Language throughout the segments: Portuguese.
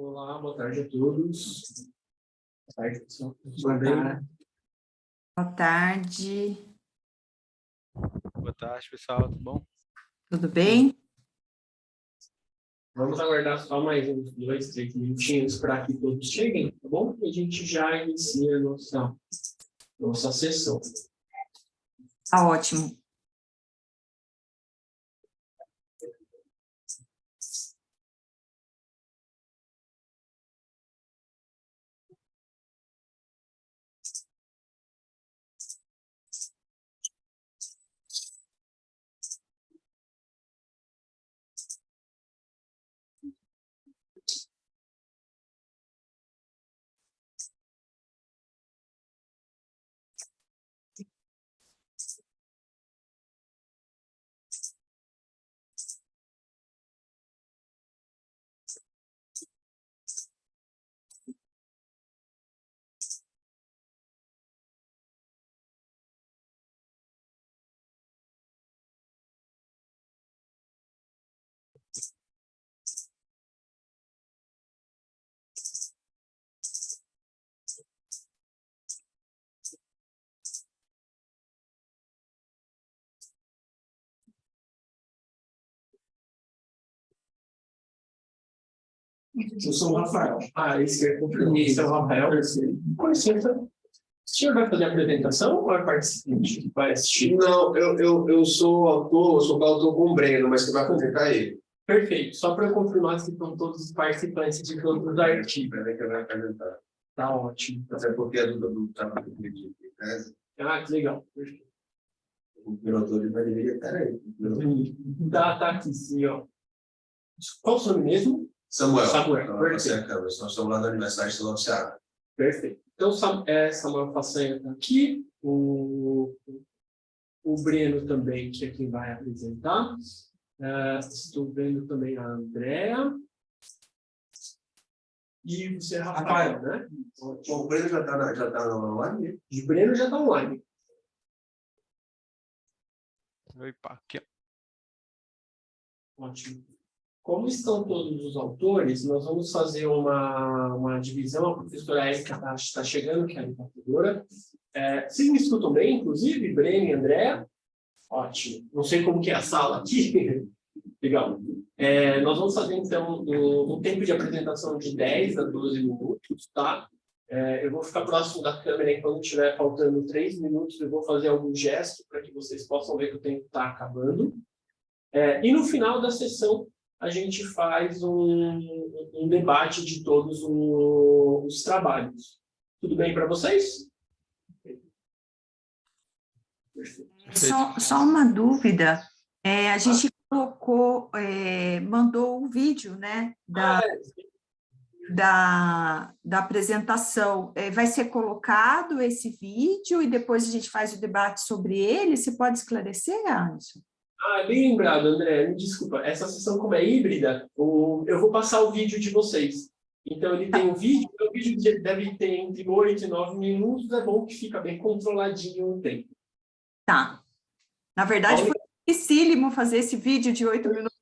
Olá, boa tarde a todos. Boa tarde, pessoal. Boa tarde. Boa tarde. Boa tarde, pessoal. Tudo bom? Tudo bem? Vamos aguardar só mais uns 2, 3 minutinhos para que todos cheguem, tá bom? E a gente já inicia a nossa sessão. Tá ótimo. Eu sou o Rafael. Esse é o Rafael. Com licença. O senhor vai fazer a apresentação ou vai participante? Vai assistir? Não, eu sou autor, eu sou autor com o Breno, mas que vai apresentar ele. Perfeito. Só para eu confirmar se estão todos os participantes de todos os artigos. Para ver que vai apresentar. Tá ótimo. Até porque a dúvida do trabalho de tese, Que legal. Perfeito. o primeiro autor ele vai deveria estar aí. Tá aqui, sim, ó. Qual o seu nome mesmo? Samuel. Samuel. Nós estamos lá na Universidade Estadual do Ceará. Perfeito. Então, Samuel Façanha está aqui, o Breno também, que é quem vai apresentar. Estou vendo também a Andrea. E você é Rafael, né? O Breno já está online? O Breno já está online. Opa, aqui, ó. Ótimo. Como estão todos os autores, nós vamos fazer uma divisão. A professora Érica está chegando, que é a orientadora. Vocês me escutam bem, inclusive, Breno e André? Ótimo. Não sei como que é a sala aqui. Legal. Nós vamos fazer, então, um tempo de apresentação de 10 a 12 minutos, tá? Eu vou ficar próximo da câmera e quando estiver faltando 3 minutos, eu vou fazer algum gesto para que vocês possam ver que o tempo está acabando. E no final da sessão, a gente faz um debate de todos os trabalhos. Tudo bem para vocês? Só uma dúvida. A gente colocou, mandou o vídeo, né, da apresentação. Vai ser colocado esse vídeo e depois a gente faz o debate sobre ele? Você pode esclarecer, Alisson? Bem lembrado, André. Me desculpa. Essa sessão, como é híbrida, eu vou passar o vídeo de vocês. Então, ele tem o vídeo deve ter entre 8 e 9 minutos. É bom que fica bem controladinho o tempo. Tá. Na verdade, foi dificílimo fazer esse vídeo de 8 minutos.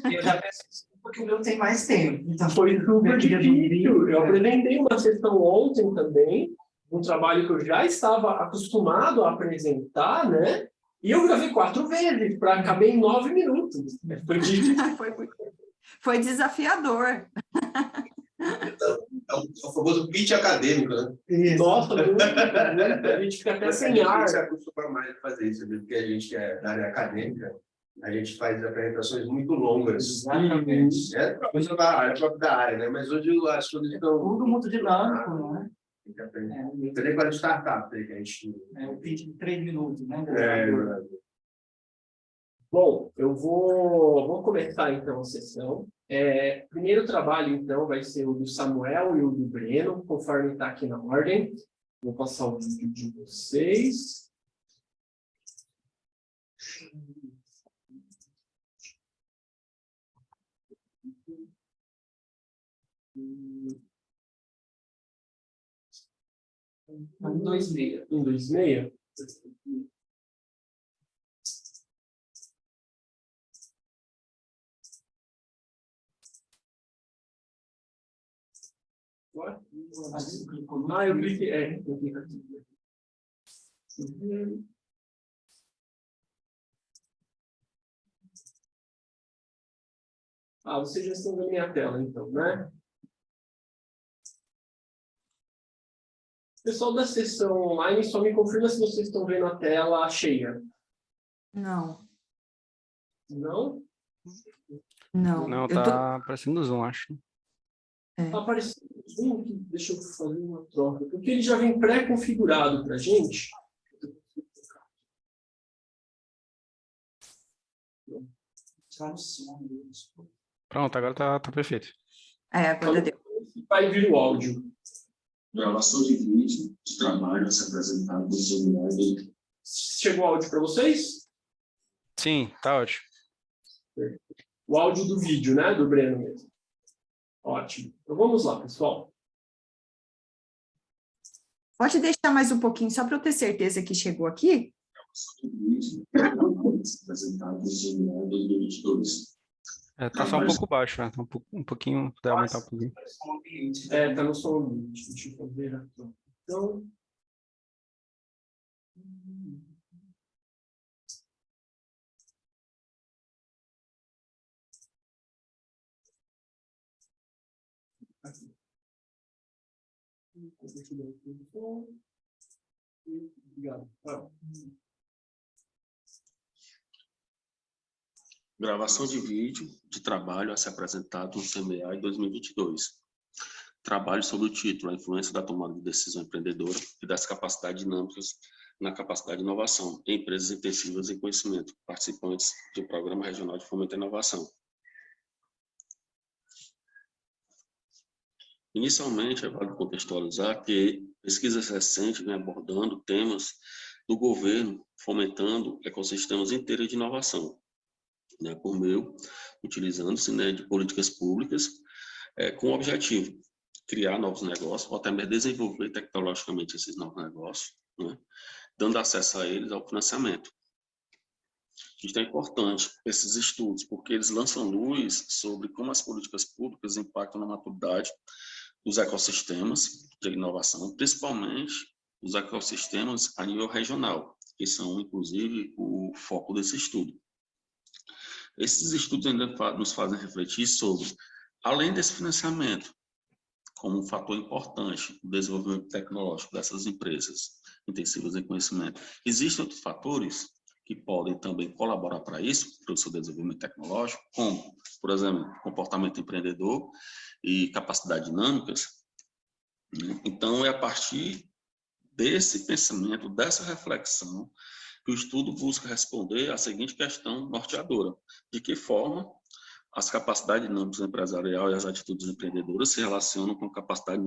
Eu já peço desculpa porque o meu tem mais tempo. Então, Foi super difícil. Eu apresentei uma sessão ontem também, um trabalho que eu já estava acostumado a apresentar, né? E eu gravei 4 vezes para caber em 9 minutos. Foi difícil. Foi desafiador. É o famoso pitch acadêmico, né? Nossa, muito. A gente fica até sem ar. A gente se acostuma mais a fazer isso, porque a gente é da área acadêmica, a gente faz apresentações muito longas. Exatamente. É próprio da área, né? Mas hoje as coisas estão... Tudo muito dinâmico, não é? Tem que aprender. Também para startup, que a gente... O pitch de 3 minutos, né? Bom, eu vou começar, então, a sessão. Primeiro trabalho, então, vai ser o do Samuel e o do Breno, conforme está aqui na ordem. Vou passar o vídeo de vocês. Um, dois, meia. 1, 2, meia. Ah, eu cliquei. Eu cliquei aqui. Ah, vocês já estão vendo minha tela, então, né? Pessoal da sessão online, só me confirma se vocês estão vendo a tela cheia. Não, Não? não. Não, Eu tô... tá aparecendo no Zoom, acho. Está aparecendo no Zoom aqui. Deixa eu fazer uma troca. Porque ele já vem pré-configurado para a gente. Tá no som mesmo. Pronto, agora tá perfeito. agora deu. Vai vir o áudio. Gravação de vídeo de trabalho a ser apresentado no celular. Chegou o áudio para vocês? Sim, tá ótimo. O áudio do vídeo, né? Do Breno mesmo. Ótimo. Então vamos lá, pessoal. Pode deixar mais um pouquinho, só para eu ter certeza que chegou aqui? Gravação de vídeo de trabalho a ser apresentado no celular 2022. Tá só um pouco baixo, né? Tá um pouquinho, dá aumentar um pouquinho. Tá no som ambiente. Deixa eu fazer aqui. Então... Aqui. Obrigado. Gravação de vídeo de trabalho a ser apresentado no CMEA em 2022. Trabalho sob o título A Influência da Tomada de Decisão Empreendedora e das Capacidades Dinâmicas na Capacidade de Inovação em Empresas Intensivas em Conhecimento, participantes do Programa Regional de Fomento à Inovação. Inicialmente, é válido contextualizar que pesquisas recentes vêm abordando temas do governo, fomentando ecossistemas inteiros de inovação, né, por meio, utilizando-se, né, de políticas públicas com o objetivo de criar novos negócios, ou até mesmo desenvolver tecnologicamente esses novos negócios, né, dando acesso a eles ao financiamento. Isso é importante, esses estudos, porque eles lançam luz sobre como as políticas públicas impactam na maturidade dos ecossistemas de inovação, principalmente os ecossistemas a nível regional, que são, inclusive, o foco desse estudo. Esses estudos ainda nos fazem refletir sobre, além desse financiamento, como um fator importante no desenvolvimento tecnológico dessas empresas intensivas em conhecimento, existem outros fatores que podem também colaborar para isso, para o seu desenvolvimento tecnológico, como, por exemplo, comportamento empreendedor e capacidades dinâmicas. Então, é a partir desse pensamento, dessa reflexão, que o estudo busca responder à seguinte questão norteadora: de que forma as capacidades dinâmicas empresarial e as atitudes empreendedoras se relacionam com a capacidade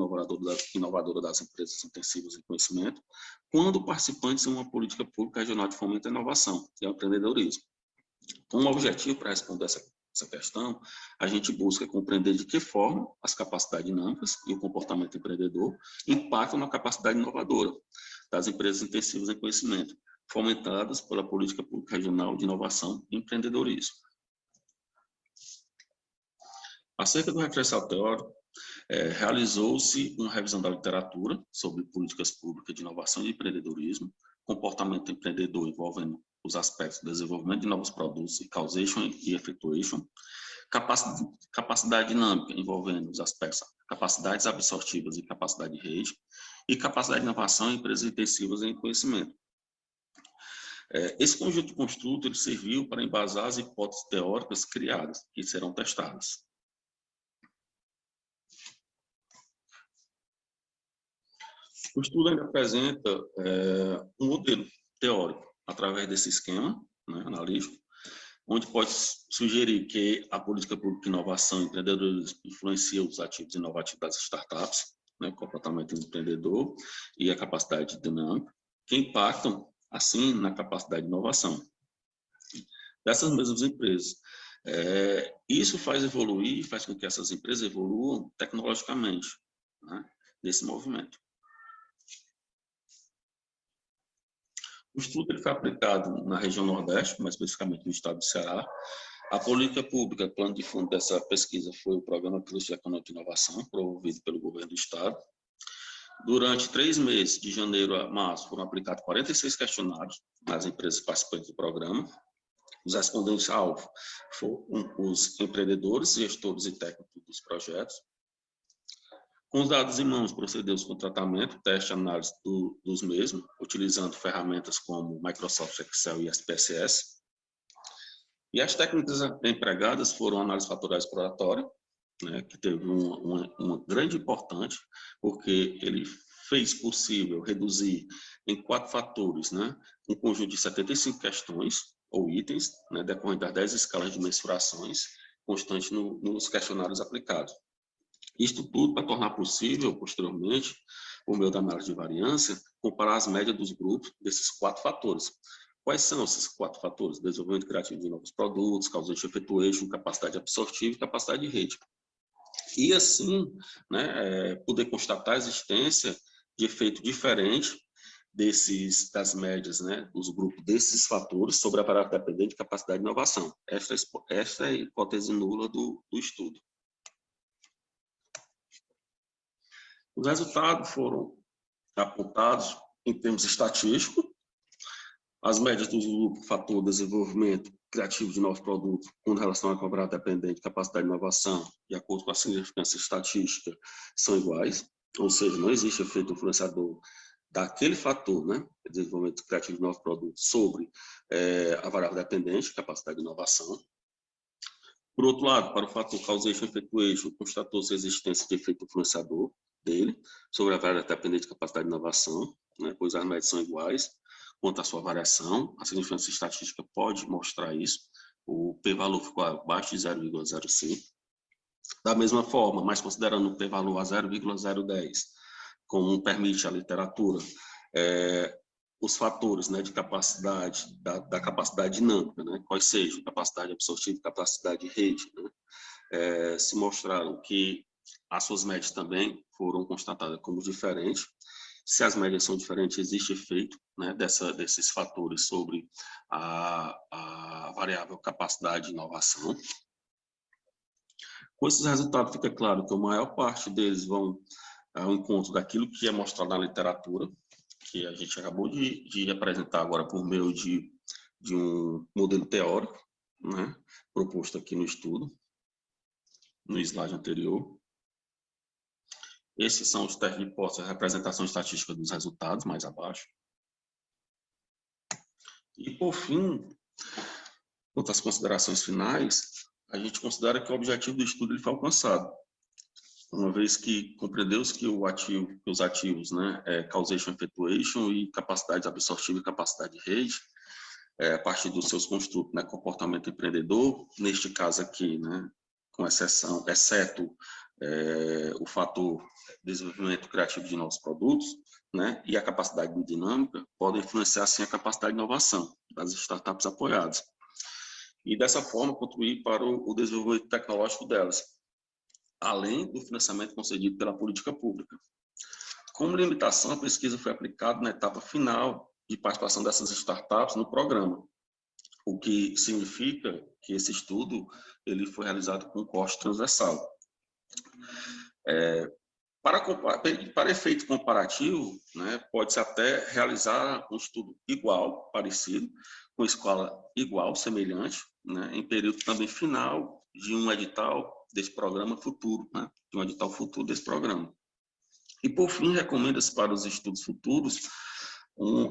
inovadora das empresas intensivas em conhecimento, quando participantes de uma política pública regional de fomento à inovação e ao empreendedorismo. Então, o objetivo para responder essa questão, a gente busca compreender de que forma as capacidades dinâmicas e o comportamento empreendedor impactam na capacidade inovadora das empresas intensivas em conhecimento, fomentadas pela política pública regional de inovação e empreendedorismo. Acerca do referencial teórico, realizou-se uma revisão da literatura sobre políticas públicas de inovação e empreendedorismo, comportamento empreendedor envolvendo os aspectos do desenvolvimento de novos produtos e causation e effectuation, capacidade dinâmica envolvendo os aspectos capacidades absortivas e capacidade de rede, e capacidade de inovação em empresas intensivas em conhecimento. Esse conjunto de construto ele serviu para embasar as hipóteses teóricas criadas, que serão testadas. O estudo ainda apresenta um modelo teórico através desse esquema, né, analítico, onde pode sugerir que a política pública de inovação e empreendedorismo influencia os ativos inovativos das startups, né, o comportamento empreendedor e a capacidade dinâmica, que impactam, assim, na capacidade de inovação dessas mesmas empresas. Isso faz evoluir, faz com que essas empresas evoluam tecnologicamente, né, nesse movimento. O estudo ele foi aplicado na região Nordeste, mais especificamente no estado do Ceará, A política pública, plano de fundo dessa pesquisa foi o Programa Cluster Econômico de Inovação, promovido pelo governo do Estado. Durante 3 meses, de janeiro a março, foram aplicados 46 questionários nas empresas participantes do programa. Os respondentes-alvo foram os empreendedores, gestores e técnicos dos projetos. Com os dados em mãos, procedeu-se com o tratamento, teste e análise dos mesmos, utilizando ferramentas como Microsoft Excel e SPSS. E as técnicas empregadas foram análise fatorial exploratória, né, que teve uma grande importância, porque ele fez possível reduzir em 4 fatores, né, um conjunto de 75 questões ou itens, né, decorrente das 10 escalas de mensurações constantes nos questionários aplicados. Isto tudo para tornar possível, posteriormente, por meio da análise de variância, comparar as médias dos grupos desses 4 fatores. Quais são esses 4 fatores? Desenvolvimento criativo de novos produtos, causation efeito eixo, capacidade absortiva e capacidade de rede. E assim, né, poder constatar a existência de efeito diferente das médias, né, dos grupos desses fatores sobre a variável dependente de capacidade de inovação. Esta é a hipótese nula do estudo. Os resultados foram apontados em termos estatísticos. As médias do grupo fator desenvolvimento criativo de novos produtos com relação à variável dependente de capacidade de inovação, de acordo com a significância estatística, são iguais, ou seja, não existe efeito influenciador daquele fator, né, desenvolvimento criativo de novos produtos, sobre a variável dependente, capacidade de inovação. Por outro lado, para o fator causation efeito eixo, constatou-se a existência de efeito influenciador dele, sobre a variável dependente de capacidade de inovação, né, pois as médias são iguais. Quanto à sua variação, a significância estatística pode mostrar isso. O p-valor ficou abaixo de 0,05. Da mesma forma, mas considerando o p-valor a 0,010, como permite a literatura, os fatores, né, de capacidade, da capacidade dinâmica, né, quais sejam capacidade absortiva e capacidade de rede, né, se mostraram que as suas médias também foram constatadas como diferentes. Se as médias são diferentes, existe efeito, né, desses fatores sobre a variável capacidade de inovação. Com esses resultados, fica claro que a maior parte deles vão ao encontro daquilo que é mostrado na literatura, que a gente acabou de apresentar agora por meio de um modelo teórico, né, proposto aqui no estudo, no slide anterior. Esses são os testes de hipótese, a representação estatística dos resultados, mais abaixo. E, por fim, quanto às considerações finais, a gente considera que o objetivo do estudo ele foi alcançado, uma vez que compreendeu-se que os ativos, né, causation effectuation e capacidade absortiva e capacidade de rede, a partir dos seus construtos, né, comportamento empreendedor, neste caso aqui, né, com exceto o fator desenvolvimento criativo de novos produtos, né, e a capacidade dinâmica, podem influenciar, sim, a capacidade de inovação das startups apoiadas. E, dessa forma, contribuir para o desenvolvimento tecnológico delas, além do financiamento concedido pela política pública. Como limitação, a pesquisa foi aplicada na etapa final de participação dessas startups no programa, o que significa que esse estudo ele foi realizado com corte transversal. Para efeito comparativo, né, pode-se até realizar um estudo igual, parecido, com escala igual, semelhante, né, em período também final de um edital desse programa futuro, né, de um edital futuro desse programa. E, por fim, recomenda-se para os estudos futuros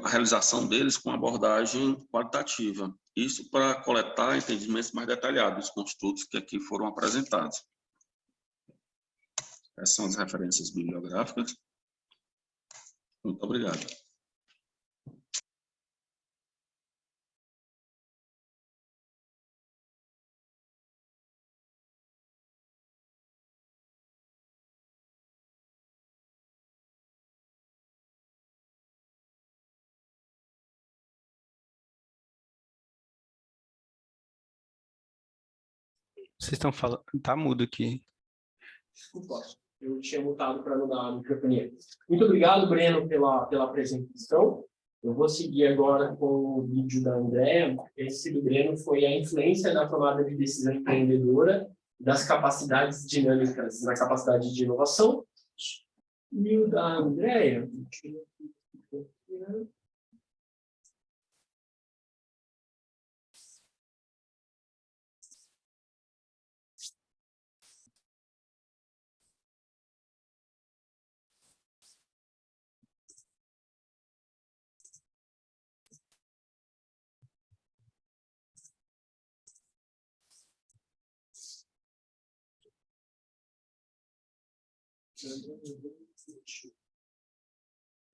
a realização deles com abordagem qualitativa, isso para coletar entendimentos mais detalhados dos construtos que aqui foram apresentados. Essas são as referências bibliográficas. Muito obrigado. Vocês estão falando... Tá mudo aqui. Desculpa, eu tinha mutado para não dar a microfonia. Muito obrigado, Breno, pela apresentação. Eu vou seguir agora com o vídeo da Andréa. Esse do Breno foi a influência na tomada de decisão empreendedora das capacidades dinâmicas na capacidade de inovação. E o da Andréa...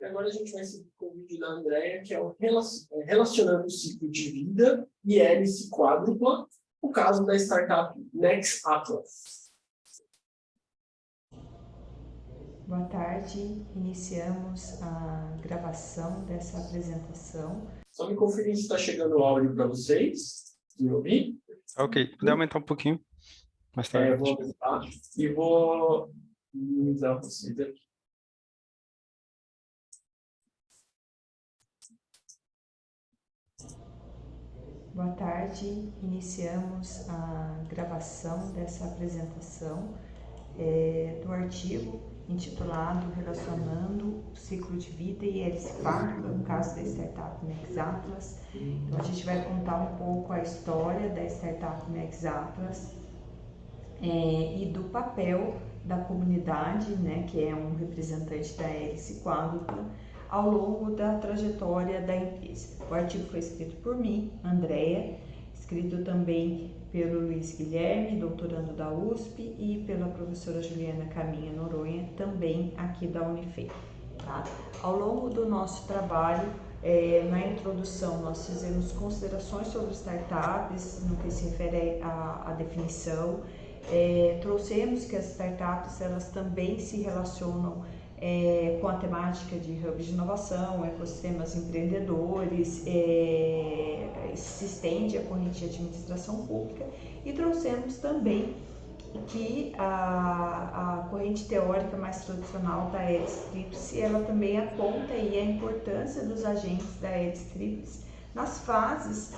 E agora a gente vai seguir com o vídeo da Andréa, que é o relacionando o ciclo de vida e hélice quádrupla, o caso da startup Next Atlas. Boa tarde, iniciamos a gravação dessa apresentação. Só me conferir se está chegando o áudio para vocês, me ouvir. Ok, puder aumentar um pouquinho mais tarde. Vou aumentar e vou minimizar vocês aqui. Boa tarde, iniciamos a gravação dessa apresentação do artigo intitulado Relacionando o Ciclo de Vida e hélice quádrupla, no caso da startup Next Atlas. Então, a gente vai contar um pouco a história da startup Next Atlas e do papel da comunidade, né, que é um representante da hélice quádrupla, ao longo da trajetória da empresa. O artigo foi escrito por mim, Andréa, escrito também pelo Luiz Guilherme, doutorando da USP, e pela professora Juliana Caminha Noronha, também aqui da Unifei. Tá? Ao longo do nosso trabalho, na introdução, nós fizemos considerações sobre startups, no que se refere à definição. Trouxemos que as startups, elas também se relacionam com a temática de hubs de inovação, ecossistemas empreendedores, se estende a corrente de administração pública, e trouxemos também que a corrente teórica mais tradicional da hélice tríplice, ela também aponta aí a importância dos agentes da hélice tríplice nas fases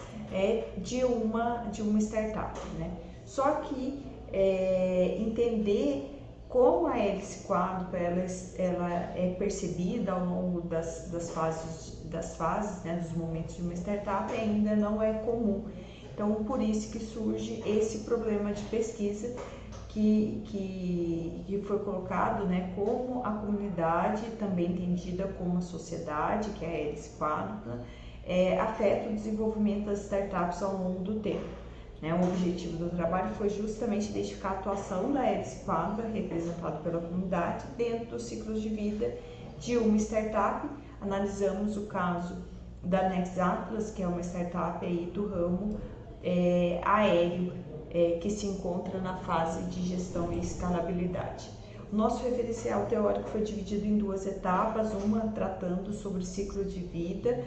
de uma startup, né? Só que entender como a hélice quádrupla ela é percebida ao longo das fases, né, dos momentos de uma startup, ainda não é comum. Então, por isso que surge esse problema de pesquisa que foi colocado, né, como a comunidade, também entendida como a sociedade, que é a hélice quádrupla, afeta o desenvolvimento das startups ao longo do tempo. O objetivo do trabalho foi justamente identificar a atuação da hélice quádrupla, representada pela comunidade, dentro dos ciclos de vida de uma startup. Analisamos o caso da Next Atlas, que é uma startup aí do ramo aéreo, que se encontra na fase de gestão e escalabilidade. O nosso referencial teórico foi dividido em duas etapas, uma tratando sobre ciclo de vida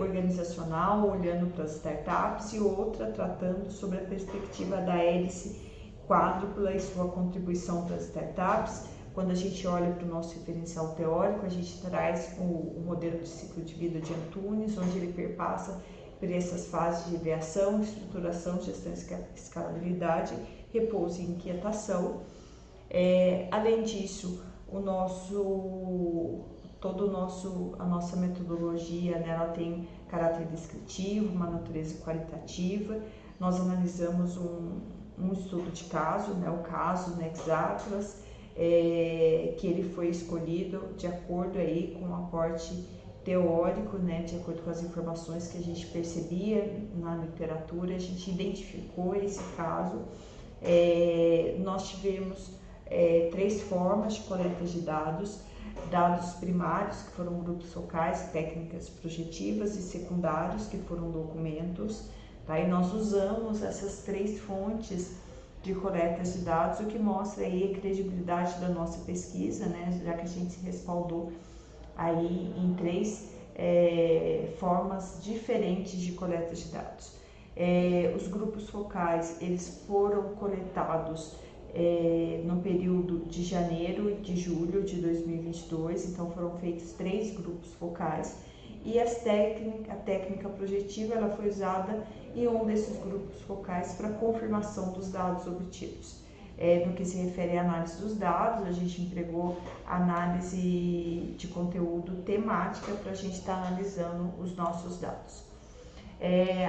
organizacional, olhando para as startups, e outra tratando sobre a perspectiva da hélice quádrupla e sua contribuição para as startups. Quando a gente olha para o nosso referencial teórico, a gente traz o modelo de ciclo de vida de Antunes, onde ele perpassa por essas fases de ideação, estruturação, gestão e escalabilidade, repouso e inquietação. Além disso, a nossa metodologia, né, ela tem caráter descritivo, uma natureza qualitativa. Nós analisamos um estudo de caso, né, o caso Next Atlas, que ele foi escolhido de acordo aí com o aporte teórico, né, de acordo com as informações que a gente percebia na literatura. A gente identificou esse caso. Nós tivemos 3 formas de coleta de dados primários, que foram grupos focais, técnicas projetivas, e secundários, que foram documentos, tá? E nós usamos essas 3 fontes de coletas de dados, o que mostra aí a credibilidade da nossa pesquisa, né? Já que a gente se respaldou aí em 3 formas diferentes de coleta de dados. Os grupos focais, eles foram coletados no período de janeiro e de julho de 2022, então foram feitos 3 grupos focais, e a técnica projetiva ela foi usada em um desses grupos focais para confirmação dos dados obtidos. No que se refere à análise dos dados, a gente empregou análise de conteúdo temática para a gente estar analisando os nossos dados.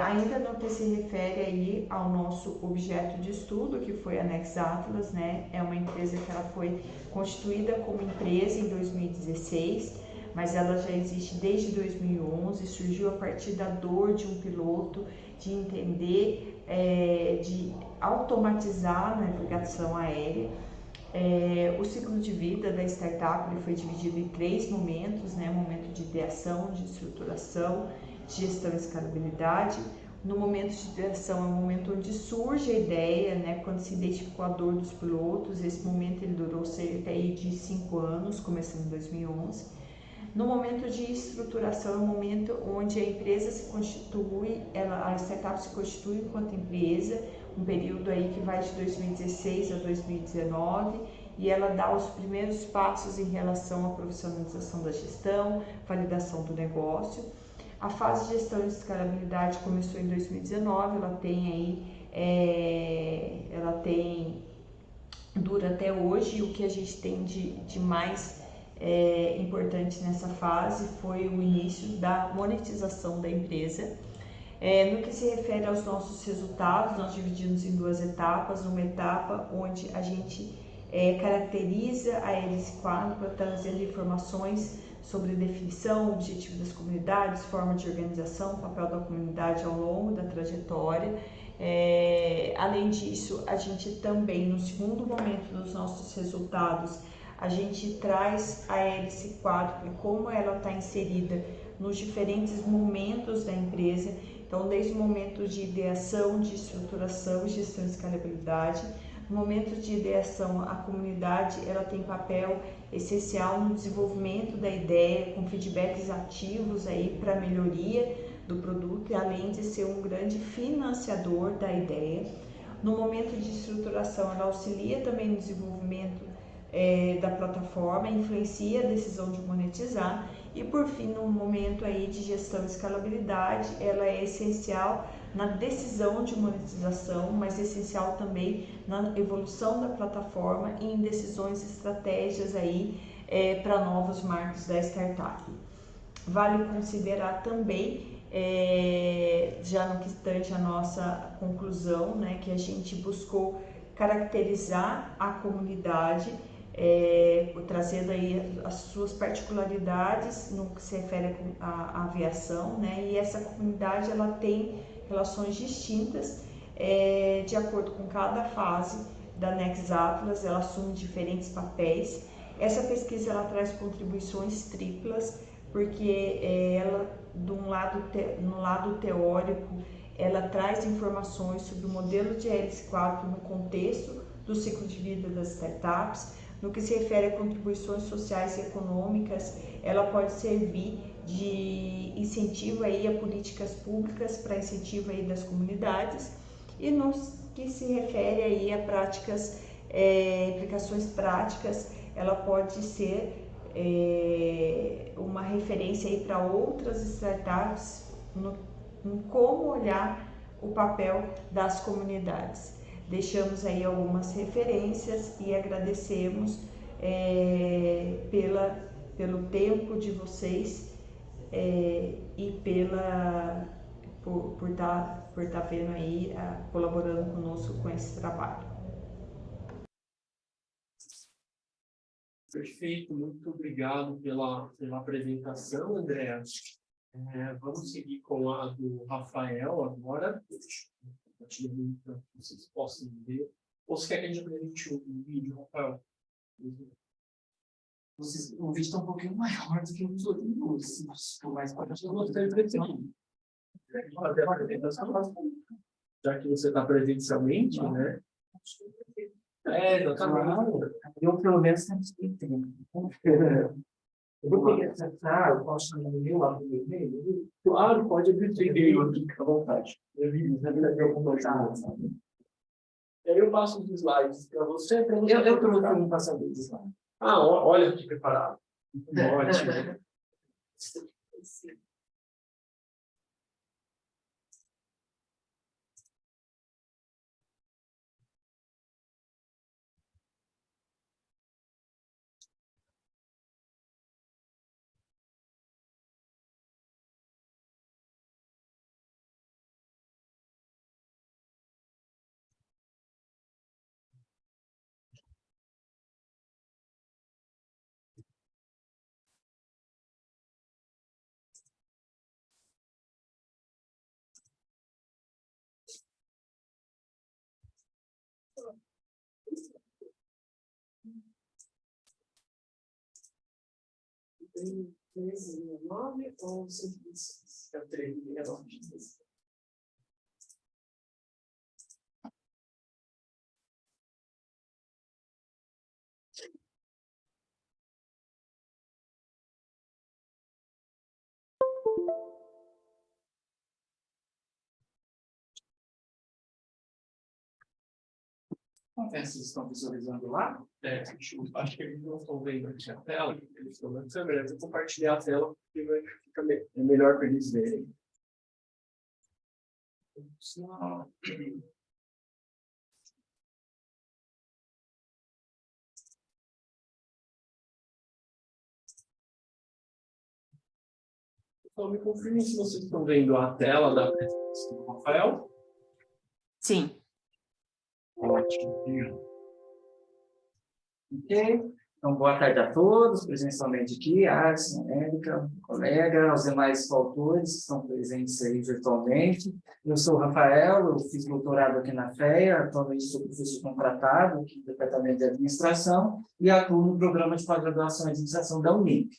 Ainda no que se refere aí ao nosso objeto de estudo, que foi a Nexatlas, né? É uma empresa que ela foi constituída como empresa em 2016, mas ela já existe desde 2011, surgiu a partir da dor de um piloto, de entender, de automatizar a navegação aérea. O ciclo de vida da startup ele foi dividido em 3 momentos, né? Momento de ideação, de estruturação, de gestão e escalabilidade. No momento de ideação é o momento onde surge a ideia, né? Quando se identificou a dor dos pilotos. Esse momento ele durou cerca de 5 anos, começando em 2011. No momento de estruturação é o momento onde a empresa se constitui, a startup se constitui enquanto empresa, um período aí que vai de 2016 a 2019, e ela dá os primeiros passos em relação à profissionalização da gestão, validação do negócio. A fase de gestão e escalabilidade começou em 2019, dura até hoje, e o que a gente tem de mais importante nessa fase foi o início da monetização da empresa. No que se refere aos nossos resultados, nós dividimos em 2 etapas. Uma etapa onde a gente caracteriza a hélice quádrupla, trazendo informações sobre definição, objetivo das comunidades, forma de organização, papel da comunidade ao longo da trajetória. Além disso, a gente também, no segundo momento dos nossos resultados, a gente traz a hélice quádrupla, como ela está inserida nos diferentes momentos da empresa. Então, desde o momento de ideação, de estruturação e gestão de escalabilidade. No momento de ideação, a comunidade ela tem papel essencial no desenvolvimento da ideia, com feedbacks ativos aí para melhoria do produto, além de ser um grande financiador da ideia. No momento de estruturação, ela auxilia também no desenvolvimento da plataforma, influencia a decisão de monetizar, e por fim, no momento aí de gestão e escalabilidade, ela é essencial na decisão de monetização, mas essencial também na evolução da plataforma e em decisões e estratégias aí para novos marcos da startup. Vale considerar também, já no que tange a nossa conclusão, né, que a gente buscou caracterizar a comunidade, trazendo aí as suas particularidades no que se refere à aviação, né? E essa comunidade ela tem relações distintas de acordo com cada fase da Nexatlas, ela assume diferentes papéis. Essa pesquisa ela traz contribuições triplas, porque ela, no lado teórico, ela traz informações sobre o modelo de hélice quádrupla no contexto do ciclo de vida das startups. No que se refere a contribuições sociais e econômicas, ela pode servir de incentivo aí a políticas públicas para incentivo aí das comunidades. E no que se refere aí a práticas, aplicações práticas, ela pode ser uma referência aí para outras startups em como olhar o papel das comunidades. Deixamos aí algumas referências e agradecemos pelo tempo de vocês e por estar vendo aí, colaborando conosco com esse trabalho. Perfeito, muito obrigado pela apresentação, Andréa. Vamos seguir com a do Rafael agora. Compartilhamento para que vocês possam ver. Ou se quer que a gente apresente o vídeo, Rafael? O vídeo está um pouquinho maior do que os outros, mas eu gostaria de fazer a apresentação, já que você está presencialmente, né? Exatamente. Eu, pelo menos, tenho tempo. Eu vou ter que acessar, eu posso ir no meu lado do e-mail? Claro, pode abrir e-mail, Fica à vontade. Eu passo os slides para você. Eu estou passando os slides. Olha que preparado. Ótimo. 1369 ou 126? É o 1369. Vocês estão visualizando lá? Acho que eles não estão vendo aqui a tela, eles estão na câmera. Eu vou compartilhar a tela, porque fica melhor para eles verem. Então, me confirme se vocês estão vendo a tela da apresentação do Rafael. Sim. Ótimo. Ok? Então, boa tarde a todos, presencialmente aqui, Arson, Érica, colega, aos demais coautores que estão presentes aí virtualmente. Eu sou o Rafael, eu fiz doutorado aqui na FEA, atualmente sou professor contratado aqui no Departamento de Administração e atuo no programa de pós-graduação em Administração da Unip.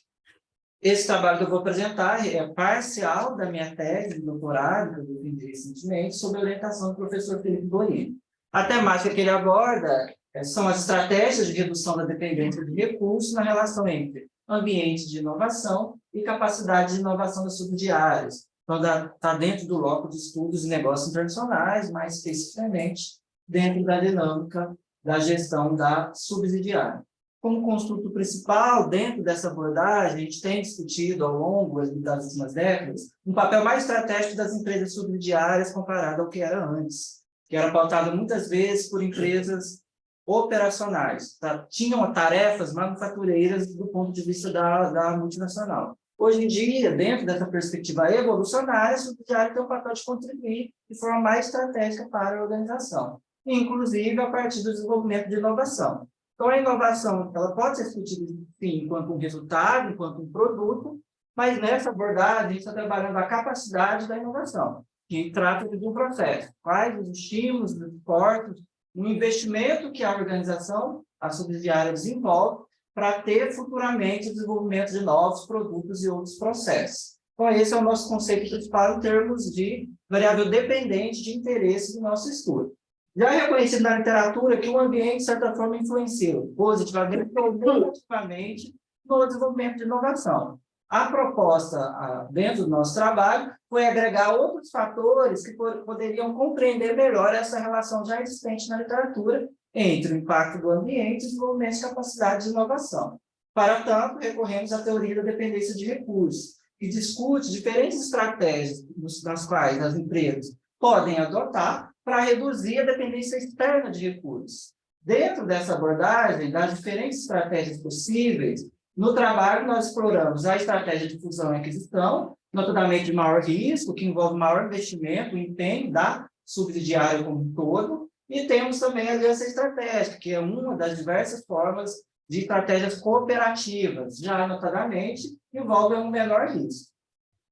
Esse trabalho que eu vou apresentar é parcial da minha tese de doutorado, que eu defendi recentemente, sob a orientação do professor Felipe Borini. A temática que ele aborda são as estratégias de redução da dependência de recursos na relação entre ambiente de inovação e capacidade de inovação das subsidiárias. Então, está dentro do bloco de estudos e negócios internacionais, mais especificamente dentro da dinâmica da gestão da subsidiária. Como construto principal, dentro dessa abordagem, a gente tem discutido ao longo das últimas décadas um papel mais estratégico das empresas subsidiárias comparado ao que era antes, que era pautado muitas vezes por empresas operacionais, tá? Tinham tarefas manufatureiras do ponto de vista da multinacional. Hoje em dia, dentro dessa perspectiva evolucionária, a subsidiária tem um papel de contribuir de forma mais estratégica para a organização, inclusive a partir do desenvolvimento de inovação. Então, a inovação ela pode ser discutida, sim, enquanto um resultado, enquanto um produto, mas nessa abordagem, a gente está trabalhando a capacidade da inovação, que trata de um processo. Quais os estímulos, os esforços, o investimento que a organização, a subsidiária, desenvolve para ter futuramente o desenvolvimento de novos produtos e outros processos. Então, esse é o nosso conceito principal em termos de variável dependente de interesse do nosso estudo. Já é reconhecido na literatura que o ambiente, de certa forma, influencia positivamente ou negativamente no desenvolvimento de inovação. A proposta, dentro do nosso trabalho, foi agregar outros fatores que poderiam compreender melhor essa relação já existente na literatura entre o impacto do ambiente e o desenvolvimento de capacidade de inovação. Para tanto, recorremos à teoria da dependência de recursos, que discute diferentes estratégias nas quais as empresas podem adotar para reduzir a dependência externa de recursos. Dentro dessa abordagem, das diferentes estratégias possíveis, no trabalho nós exploramos a estratégia de fusão e aquisição, notadamente de maior risco, que envolve maior investimento, o empenho da subsidiária como um todo, e temos também a aliança estratégica, que é uma das diversas formas de estratégias cooperativas, já notadamente envolvem um menor risco.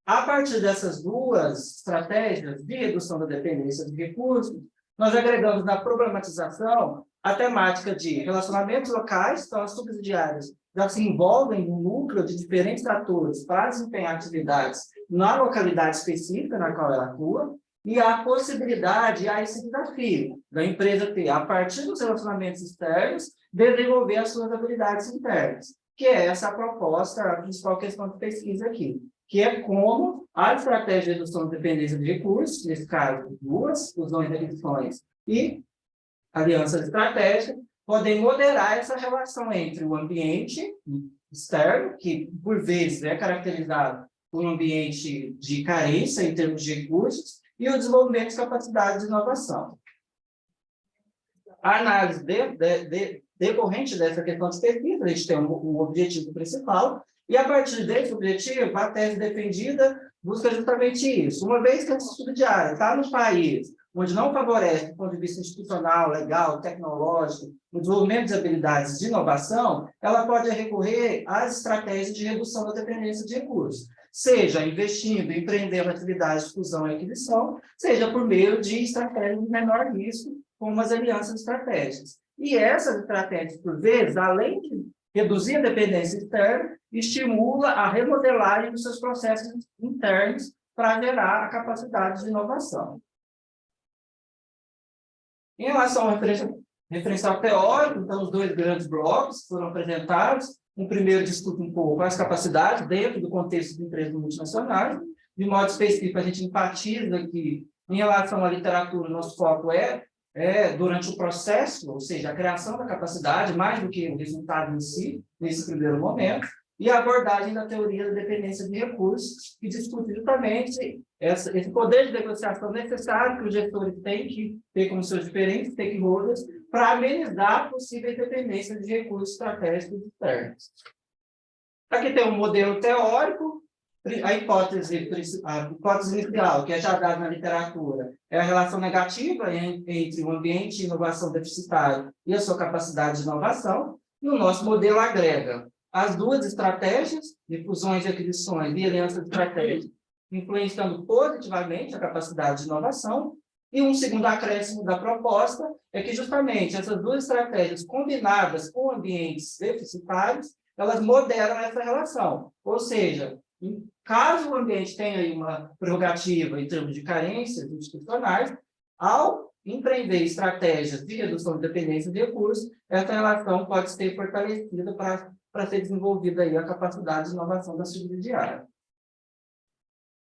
A partir dessas duas estratégias de redução da dependência de recursos, nós agregamos na problematização a temática de relacionamentos locais, então as subsidiárias já se envolvem no núcleo de diferentes atores para desempenhar atividades na localidade específica na qual ela atua, e a possibilidade, há esse desafio da empresa ter, a partir dos relacionamentos externos, desenvolver as suas habilidades internas, que é essa a proposta, a principal questão de pesquisa aqui, que é como a estratégia de redução da dependência de recursos, nesse caso, duas fusões e aquisições e alianças estratégicas, podem moderar essa relação entre o ambiente externo, que por vezes é caracterizado por um ambiente de carência em termos de recursos, e o desenvolvimento de capacidade de inovação. A análise decorrente dessa questão de pesquisa, a gente tem um objetivo principal, e a partir desse objetivo, a tese defendida busca justamente isso. Uma vez que essa subsidiária está no país onde não favorece, do ponto de vista institucional, legal, tecnológico, o desenvolvimento de habilidades de inovação, ela pode recorrer às estratégias de redução da dependência de recursos, seja investindo, empreendendo atividades de fusão e aquisição, seja por meio de estratégias de menor risco, como as alianças estratégicas. E essas estratégias, por vezes, além de reduzir a dependência externa e estimula a remodelagem dos seus processos internos para gerar a capacidade de inovação. Em relação ao referencial teórico, então, os dois grandes blocos foram apresentados. Um primeiro discute um pouco as capacidades dentro do contexto de empresas multinacionais. De modo específico, a gente enfatiza que, em relação à literatura, nosso foco é durante o processo, ou seja, a criação da capacidade, mais do que o resultado em si, nesse primeiro momento, e a abordagem da teoria da dependência de recursos, que discute justamente esse poder de negociação necessário que os gestores têm que ter com seus diferentes stakeholders para amenizar possíveis dependências de recursos estratégicos externos. Aqui tem um modelo teórico. A hipótese inicial, que é já dada na literatura, é a relação negativa entre o ambiente de inovação deficitário e a sua capacidade de inovação, e o nosso modelo agrega as duas estratégias de fusões e aquisições e alianças estratégicas, influenciando positivamente a capacidade de inovação, e um segundo acréscimo da proposta é que justamente essas duas estratégias combinadas com ambientes deficitários, elas moderam essa relação, ou seja, caso o ambiente tenha aí uma prerrogativa em termos de carências institucionais, ao empreender estratégias de redução de dependência de recursos, essa relação pode ser fortalecida para ser desenvolvida aí a capacidade de inovação da subsidiária.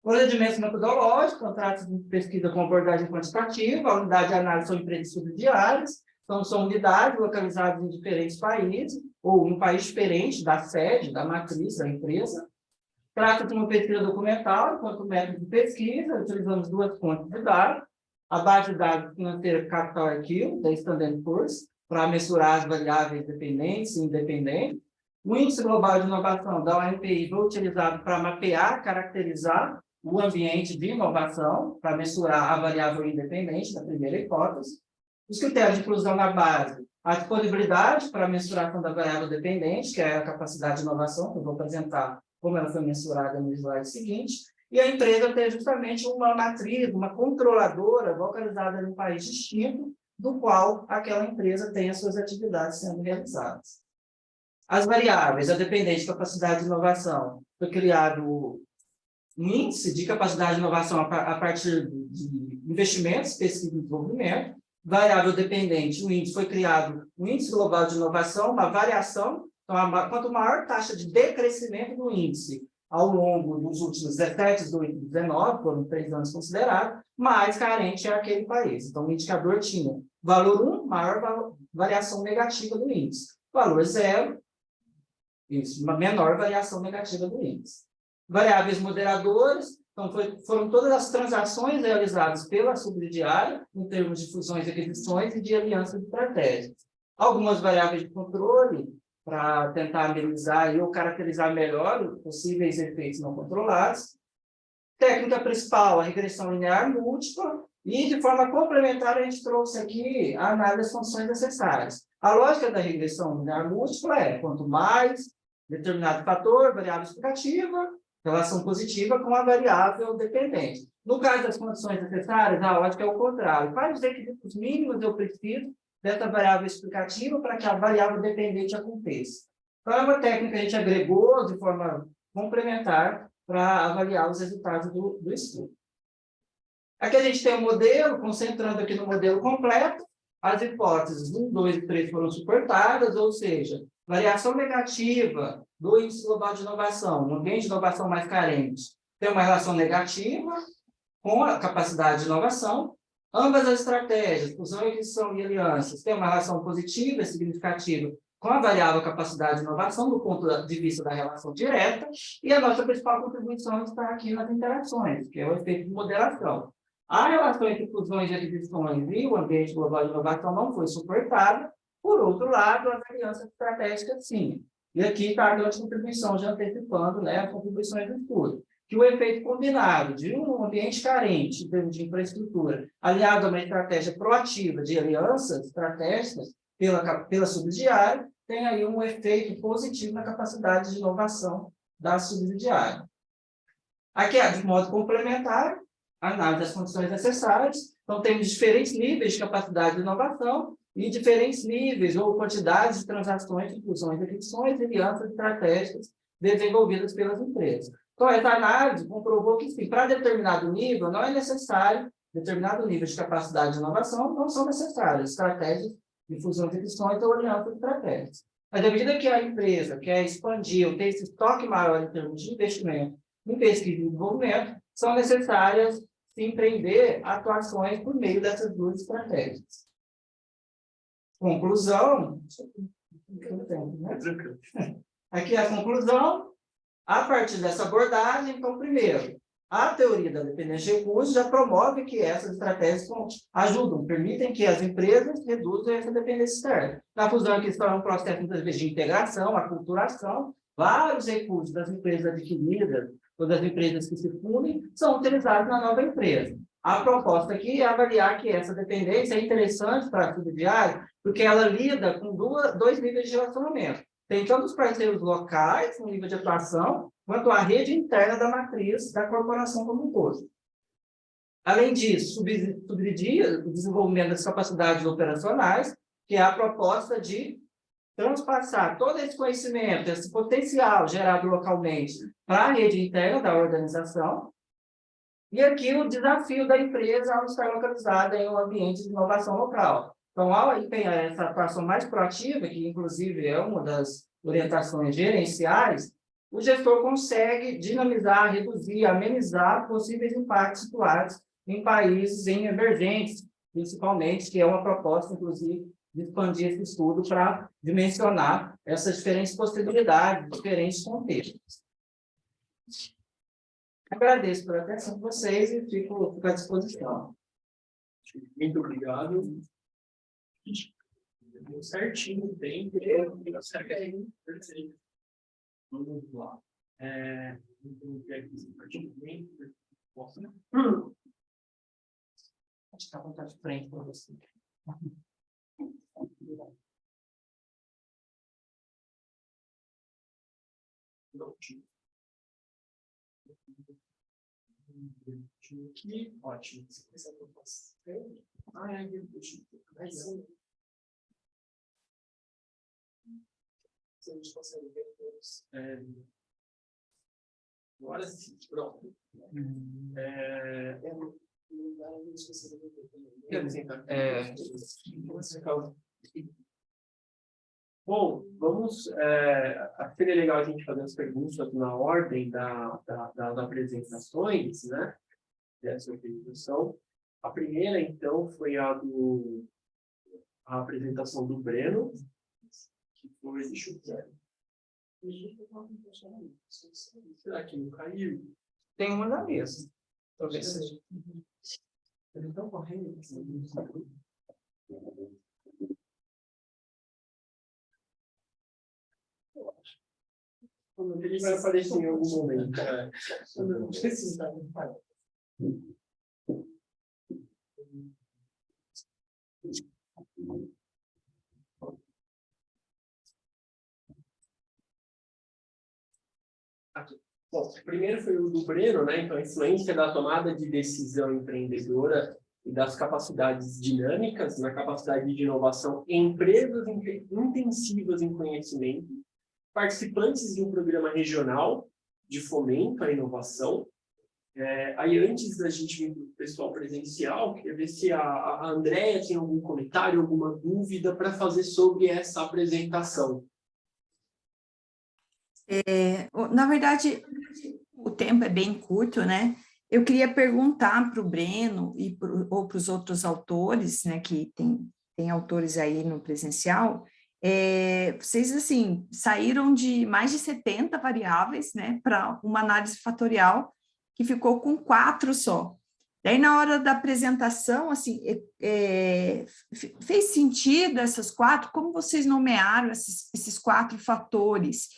Procedimentos metodológicos, trata-se de pesquisa com abordagem quantitativa, a unidade de análise são empresas subsidiárias, então são unidades localizadas em diferentes países, ou em um país diferente da sede, da matriz da empresa. Trata-se de uma pesquisa documental, enquanto método de pesquisa, utilizamos duas fontes de dados, a base de dados financeira Capital IQ, da Standard Poor's, para mensurar as variáveis dependentes e independentes. O Índice Global de Inovação da OMPI foi utilizado para mapear, caracterizar o ambiente de inovação, para mensurar a variável independente da primeira hipótese. Os critérios de inclusão na base, a disponibilidade para a mensuração da variável dependente, que é a capacidade de inovação, que eu vou apresentar como ela foi mensurada no slide seguinte, e a empresa ter justamente uma matriz, uma controladora localizada em um país distinto, do qual aquela empresa tem as suas atividades sendo realizadas. As variáveis, a dependente de capacidade de inovação, foi criado um índice de capacidade de inovação a partir de investimentos, pesquisa e desenvolvimento. Variável dependente, o índice foi criado, um índice global de inovação, uma variação. Então, quanto maior taxa de decrescimento do índice ao longo dos últimos 17, 18, 19, foram 3 anos considerados, mais carente é aquele país. Então, o indicador tinha valor 1, maior variação negativa do índice. Valor 0, isso, uma menor variação negativa do índice. Variáveis moderadoras, então foram todas as transações realizadas pela subsidiária, em termos de fusões e aquisições e de alianças estratégicas. Algumas variáveis de controle, para tentar amenizar ou caracterizar melhor os possíveis efeitos não controlados. Técnica principal, a regressão linear múltipla, e de forma complementar a gente trouxe aqui a análise das condições necessárias. A lógica da regressão linear múltipla é, quanto mais determinado fator, variável explicativa, relação positiva com a variável dependente. No caso das condições necessárias, a lógica é o contrário. Quais os requisitos mínimos eu preciso dessa variável explicativa para que a variável dependente aconteça? Então, é uma técnica que a gente agregou de forma complementar para avaliar os resultados do estudo. Aqui a gente tem um modelo, concentrando aqui no modelo completo, as hipóteses 1, 2 e 3 foram suportadas, ou seja, variação negativa do índice global de inovação, no ambiente de inovação mais carente, tem uma relação negativa com a capacidade de inovação. Ambas as estratégias, fusão, aquisição e alianças, têm uma relação positiva e significativa com a variável capacidade de inovação do ponto de vista da relação direta, e a nossa principal contribuição está aqui nas interações, que é o efeito de moderação. A relação entre fusões e aquisições e o ambiente global de inovação não foi suportada. Por outro lado, as alianças estratégicas, sim. E aqui está a grande contribuição, já antecipando, né, as contribuições do estudo. Que o efeito combinado de um ambiente carente em termos de infraestrutura, aliado a uma estratégia proativa de alianças estratégicas pela subsidiária, tem aí um efeito positivo na capacidade de inovação da subsidiária. Aqui, de modo complementar, a análise das condições necessárias. Então, temos diferentes níveis de capacidade de inovação, e diferentes níveis ou quantidades de transações, de fusões, aquisições e alianças estratégicas desenvolvidas pelas empresas. Então, essa análise comprovou que, sim, para determinado nível, não é necessário, determinado nível de capacidade de inovação, não são necessárias estratégias de fusões e aquisições ou alianças estratégicas. Mas, à medida que a empresa quer expandir ou ter esse estoque maior em termos de investimento em pesquisa e desenvolvimento, são necessárias se empreender atuações por meio dessas duas estratégias. Conclusão. Aqui a conclusão. A partir dessa abordagem, então, primeiro, a teoria da dependência de recursos já promove que essas estratégias ajudam, permitem que as empresas reduzam essa dependência externa. Na fusão, aqui está um processo, muitas vezes, de integração, aculturação, vários recursos das empresas adquiridas ou das empresas que se fundem são utilizados na nova empresa. A proposta aqui é avaliar que essa dependência é interessante para a subsidiária, porque ela lida com dois níveis de relacionamento. Tem tanto os parceiros locais, no nível de atuação, quanto a rede interna da matriz da corporação como um todo. Além disso, subsidia o desenvolvimento das capacidades operacionais, que é a proposta de transpassar todo esse conhecimento, esse potencial gerado localmente para a rede interna da organização. E aqui o desafio da empresa ao estar localizada em um ambiente de inovação local. Então, ao empenhar essa atuação mais proativa, que inclusive é uma das orientações gerenciais, o gestor consegue dinamizar, reduzir, amenizar possíveis impactos situados em países emergentes, principalmente, que é uma proposta, inclusive, de expandir esse estudo para dimensionar essas diferentes possibilidades, diferentes contextos. Agradeço pela atenção de vocês e fico à disposição. Muito obrigado. Deu certinho, bem. Vamos lá. Posso, né? Acho que está à vontade de frente para você. Aqui, ótimo. Se a gente consegue ver todos. Agora sim, pronto. Bom, vamos. Seria legal a gente fazer as perguntas na ordem das apresentações, né? Dessa apresentação. A primeira, então, foi a apresentação do Breno, que foi. Deixa eu ver. Será que não caiu? Tem uma na mesa. Talvez seja. Ele está correndo. Ele vai aparecer em algum momento. Não precisa. Aqui. Bom, primeiro foi o do Breno, né? Então, a influência da tomada de decisão empreendedora e das capacidades dinâmicas na capacidade de inovação em empresas intensivas em conhecimento, participantes de um programa regional de fomento à inovação. Aí, antes da gente vir para o pessoal presencial, queria ver se a Andréia tem algum comentário, alguma dúvida para fazer sobre essa apresentação. Na verdade, o tempo é bem curto, né? Eu queria perguntar para o Breno ou para os outros autores, né, que tem autores aí no presencial, vocês, assim, saíram de mais de 70 variáveis, né, para uma análise fatorial que ficou com 4 só. Daí, na hora da apresentação, assim, fez sentido essas 4? Como vocês nomearam esses 4 fatores?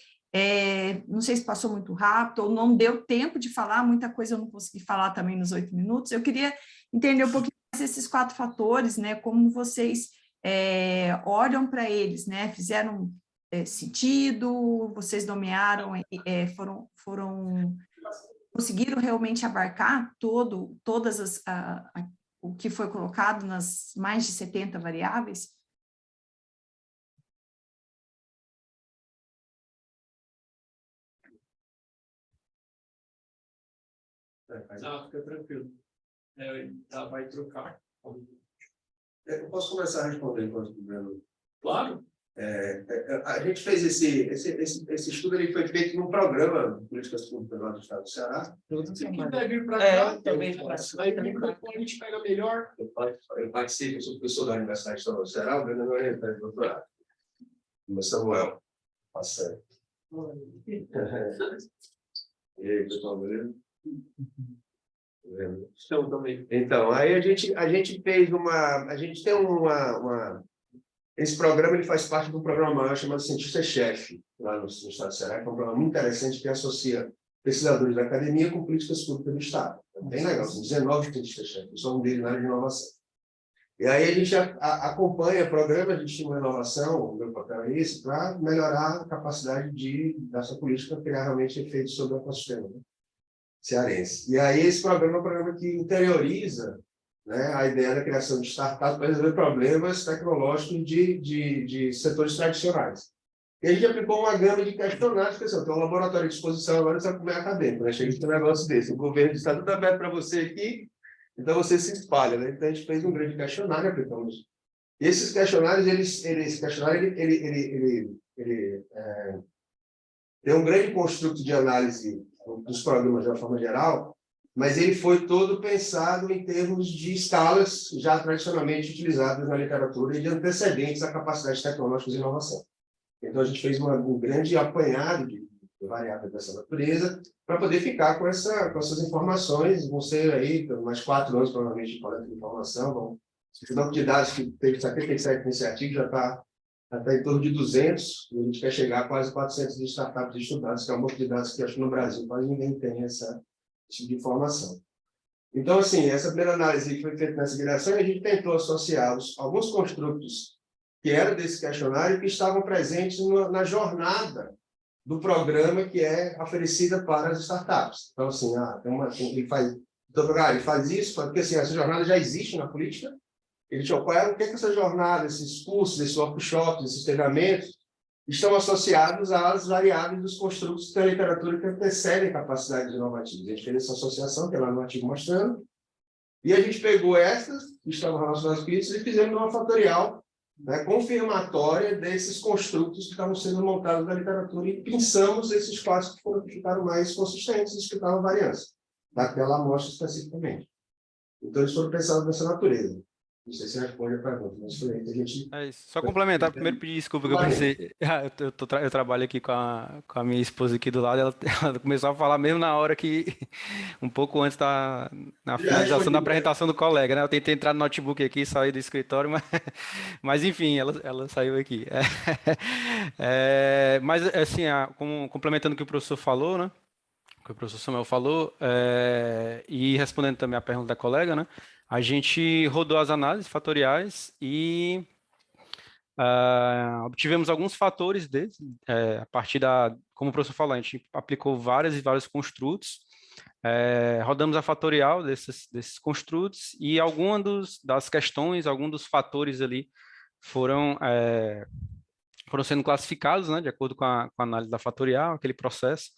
Não sei se passou muito rápido ou não deu tempo de falar, muita coisa eu não consegui falar também nos 8 minutos. Eu queria entender um pouquinho mais esses 4 fatores, né? Como vocês olham para eles, né? Fizeram sentido, vocês nomearam, conseguiram realmente abarcar todas o que foi colocado nas mais de 70 variáveis? Fica tranquilo. Ela vai trocar. Eu posso começar a responder enquanto o Breno... Claro. A gente fez esse estudo, ele foi feito num programa de políticas públicas lá do Estado do Ceará. Se quiser vir para cá, também aí o microfone a gente pega melhor. Eu participo, eu sou professor da Universidade Estadual do Ceará, o Breno é orientante de doutorado. Meu Samuel. Passa. E aí, pessoal, beleza? Então, também. Então, aí a gente fez a gente tem esse programa, ele faz parte de um programa maior chamado Cientista-Chefe, lá no Estado do Ceará, que é um programa muito interessante que associa pesquisadores da academia com políticas públicas do Estado. É bem legal, são 19 cientistas-chefe, eu sou um deles na área de inovação. E aí a gente acompanha programas de estímulo à inovação, o meu papel é esse, para melhorar a capacidade dessa política criar realmente efeitos sobre o ecossistema, né, cearense. E aí esse programa é um programa que interioriza, né, a ideia da criação de startups para resolver problemas tecnológicos de setores tradicionais. E a gente aplicou uma gama de questionários, porque assim, tem um laboratório de exposição agora, você vai acadêmico, né? Chega de um negócio desse, o governo está tudo aberto para você aqui, então você se espalha, né? Então a gente fez um grande questionário, aplicamos. E esses questionários, esse questionário, ele tem um grande construto de análise dos programas de uma forma geral, mas ele foi todo pensado em termos de escalas já tradicionalmente utilizadas na literatura e de antecedentes à capacidade tecnológica de inovação. Então, a gente fez um grande apanhado de variáveis dessa natureza para poder ficar com essas informações. Vão ser aí mais 4 anos, provavelmente, de coleta de informação. O banco de dados, que teve 77 nesse artigo, já está em torno de 200, e a gente quer chegar a quase 400 de startups estudadas, que é um banco de dados que acho que no Brasil quase ninguém tem esse tipo de informação. Então, assim, essa primeira análise que foi feita nessa direção, a gente tentou associar alguns construtos que eram desse questionário que estavam presentes na jornada do programa que é oferecida para as startups. Então, assim, ele faz isso, porque assim, essa jornada já existe na política. Ele te opera o que essa jornada, esses cursos, esses workshops, esses treinamentos, estão associados às variáveis dos construtos da literatura que antecedem capacidades inovativas. A gente fez essa associação, que é lá no artigo mostrando, e a gente pegou essas, que estavam relacionadas com isso, e fizemos uma fatorial, né, confirmatória desses construtos que estavam sendo montados na literatura e pensamos esses quatro que ficaram mais consistentes e explicavam variância, daquela amostra especificamente. Então, eles foram pensados nessa natureza. Não sei se responde a pergunta, mas foi aí que a gente... Só complementar, primeiro pedir desculpa que eu pensei, eu trabalho aqui com a minha esposa aqui do lado, ela começou a falar mesmo na hora que, um pouco antes na finalização da apresentação do colega, né? Eu tentei entrar no notebook aqui, sair do escritório, mas enfim, ela saiu aqui. Mas assim, complementando o que o professor falou, né? O que o professor Samuel falou, e respondendo também a pergunta da colega, né? A gente rodou as análises fatoriais e obtivemos alguns fatores deles, a partir como o professor falou, a gente aplicou vários e vários construtos, rodamos a fatorial desses construtos e algumas das questões, alguns dos fatores ali foram sendo classificados, né, de acordo com a análise da fatorial, aquele processo.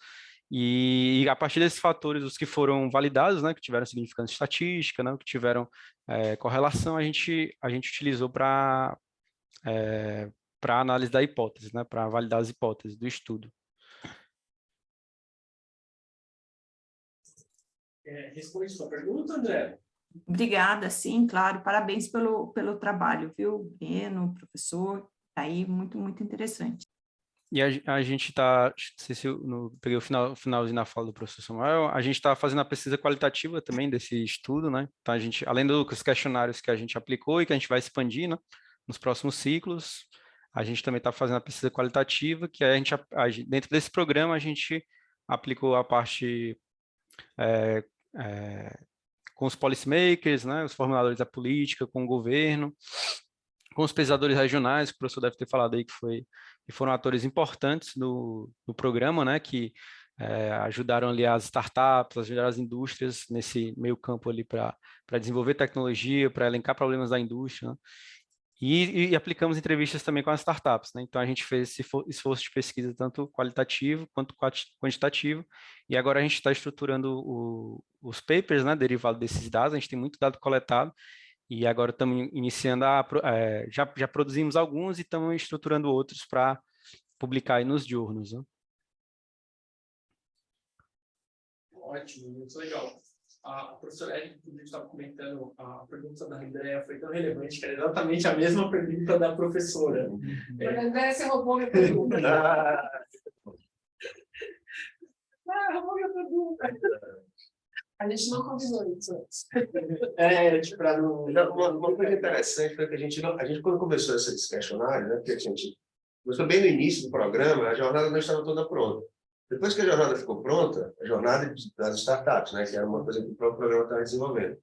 E a partir desses fatores, os que foram validados, né, que tiveram significância estatística, né, que tiveram correlação, a gente utilizou para a análise da hipótese, né, para validar as hipóteses do estudo. Responde sua pergunta, André? Obrigada, sim, claro. Parabéns pelo trabalho, viu, Breno, professor? Tá aí muito, muito interessante. E a gente está, não sei se eu peguei o finalzinho na fala do professor Samuel, a gente está fazendo a pesquisa qualitativa também desse estudo, né? Então, além dos questionários que a gente aplicou e que a gente vai expandir, né, nos próximos ciclos, a gente também está fazendo a pesquisa qualitativa, que dentro desse programa a gente aplicou a parte com os policymakers, né, os formuladores da política, com o governo, com os pesquisadores regionais, que o professor deve ter falado aí que foram atores importantes no programa, né, que ajudaram ali as startups, ajudaram as indústrias nesse meio campo ali para desenvolver tecnologia, para elencar problemas da indústria, né? E aplicamos entrevistas também com as startups, né? Então, a gente fez esse esforço de pesquisa tanto qualitativo quanto quantitativo, e agora a gente está estruturando os papers, né, derivado desses dados. A gente tem muito dado coletado, e agora estamos iniciando já produzimos alguns e estamos estruturando outros para publicar aí nos journals, né? Ótimo, muito legal. A professora Érica, inclusive, estava comentando, a pergunta da Andréa foi tão relevante que era exatamente a mesma pergunta da professora. Andréa, você roubou minha pergunta. Roubou minha pergunta. A gente não combinou isso antes. Tipo, para não... Uma coisa interessante foi que a gente quando começou esse questionário, né, porque a gente começou bem no início do programa, a jornada não estava toda pronta. Depois que a jornada ficou pronta, a jornada das startups, né, que era uma coisa que o próprio programa estava desenvolvendo.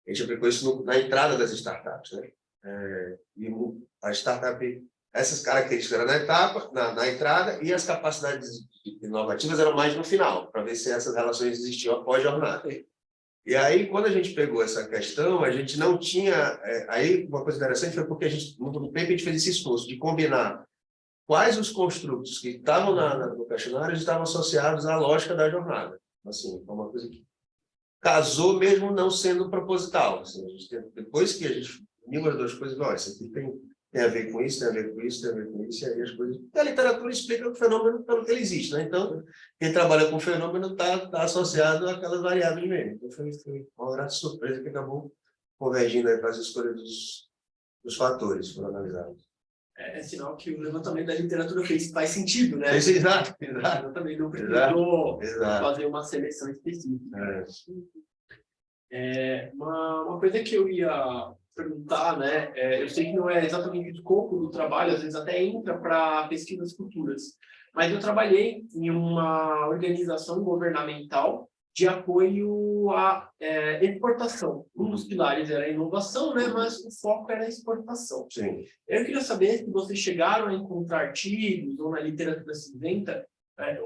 A gente aplicou isso na entrada das startups, né? E a startup, essas características eram na etapa, na entrada, e as capacidades inovativas eram mais no final, para ver se essas relações existiam após a jornada. E aí, quando a gente pegou essa questão, a gente não tinha... aí, uma coisa interessante foi porque no tempo a gente fez esse esforço de combinar quais os construtos que estavam no questionário estavam associados à lógica da jornada. Assim, foi uma coisa que casou mesmo não sendo proposital. Assim, depois que a gente uniu as duas coisas, olha, isso aqui tem a ver com isso, tem a ver com isso, tem a ver com isso, e aí as coisas... A literatura explica o fenômeno pelo que ele existe, né? Então, quem trabalha com o fenômeno está associado àquelas variáveis mesmo. Então, foi uma grande surpresa que acabou convergindo para as escolhas dos fatores que foram analisados. É sinal que o levantamento da literatura faz sentido, né? Exato. Também não precisou Exato. fazer uma seleção específica. Uma coisa que eu ia perguntar, né? Eu sei que não é exatamente o escopo do trabalho, às vezes até entra para pesquisas futuras, mas eu trabalhei em uma organização governamental de apoio à exportação. Um dos pilares era a inovação, né? Mas o foco era a exportação. Sim. Eu queria saber se vocês chegaram a encontrar artigos ou na literatura cinzenta,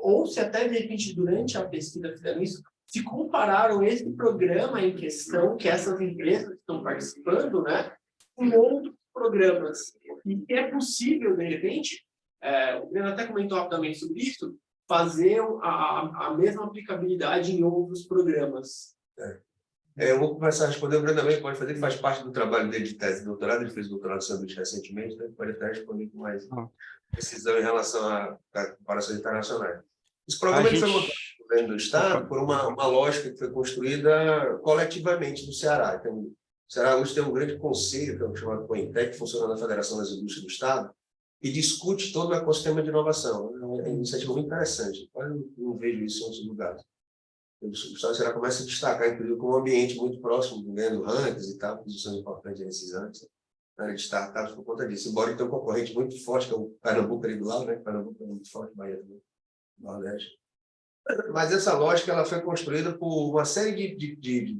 ou se até, de repente, durante a pesquisa fizeram isso, se compararam esse programa em questão, que essas empresas estão participando, né, com outros programas. E é possível, de repente, o Breno até comentou rapidamente sobre isso, fazer a mesma aplicabilidade em outros programas. Eu vou começar a responder, o Breno também pode fazer, que faz parte do trabalho dele de tese de doutorado, ele fez doutorado de sanduíche recentemente, né? Pode até responder com mais precisão em relação a comparações internacionais. Esse programa foi montado pelo governo do Estado por uma lógica que foi construída coletivamente no Ceará. Então, o Ceará hoje tem um grande conselho, que é o chamado COINTEC, que funciona na Federação das Indústrias do Estado, e discute todo o ecossistema de inovação. É uma iniciativa muito interessante. Eu não vejo isso em outros lugares. O Estado do Ceará começa a destacar, inclusive, como um ambiente muito próximo, ganhando rankings e tal, posições importantes nesses rankings, na área de startups por conta disso. Embora tenha um concorrente muito forte, que é o Pernambuco ali do lado, né? Pernambuco é muito forte, Bahia também, Nordeste. Mas essa lógica ela foi construída por uma série de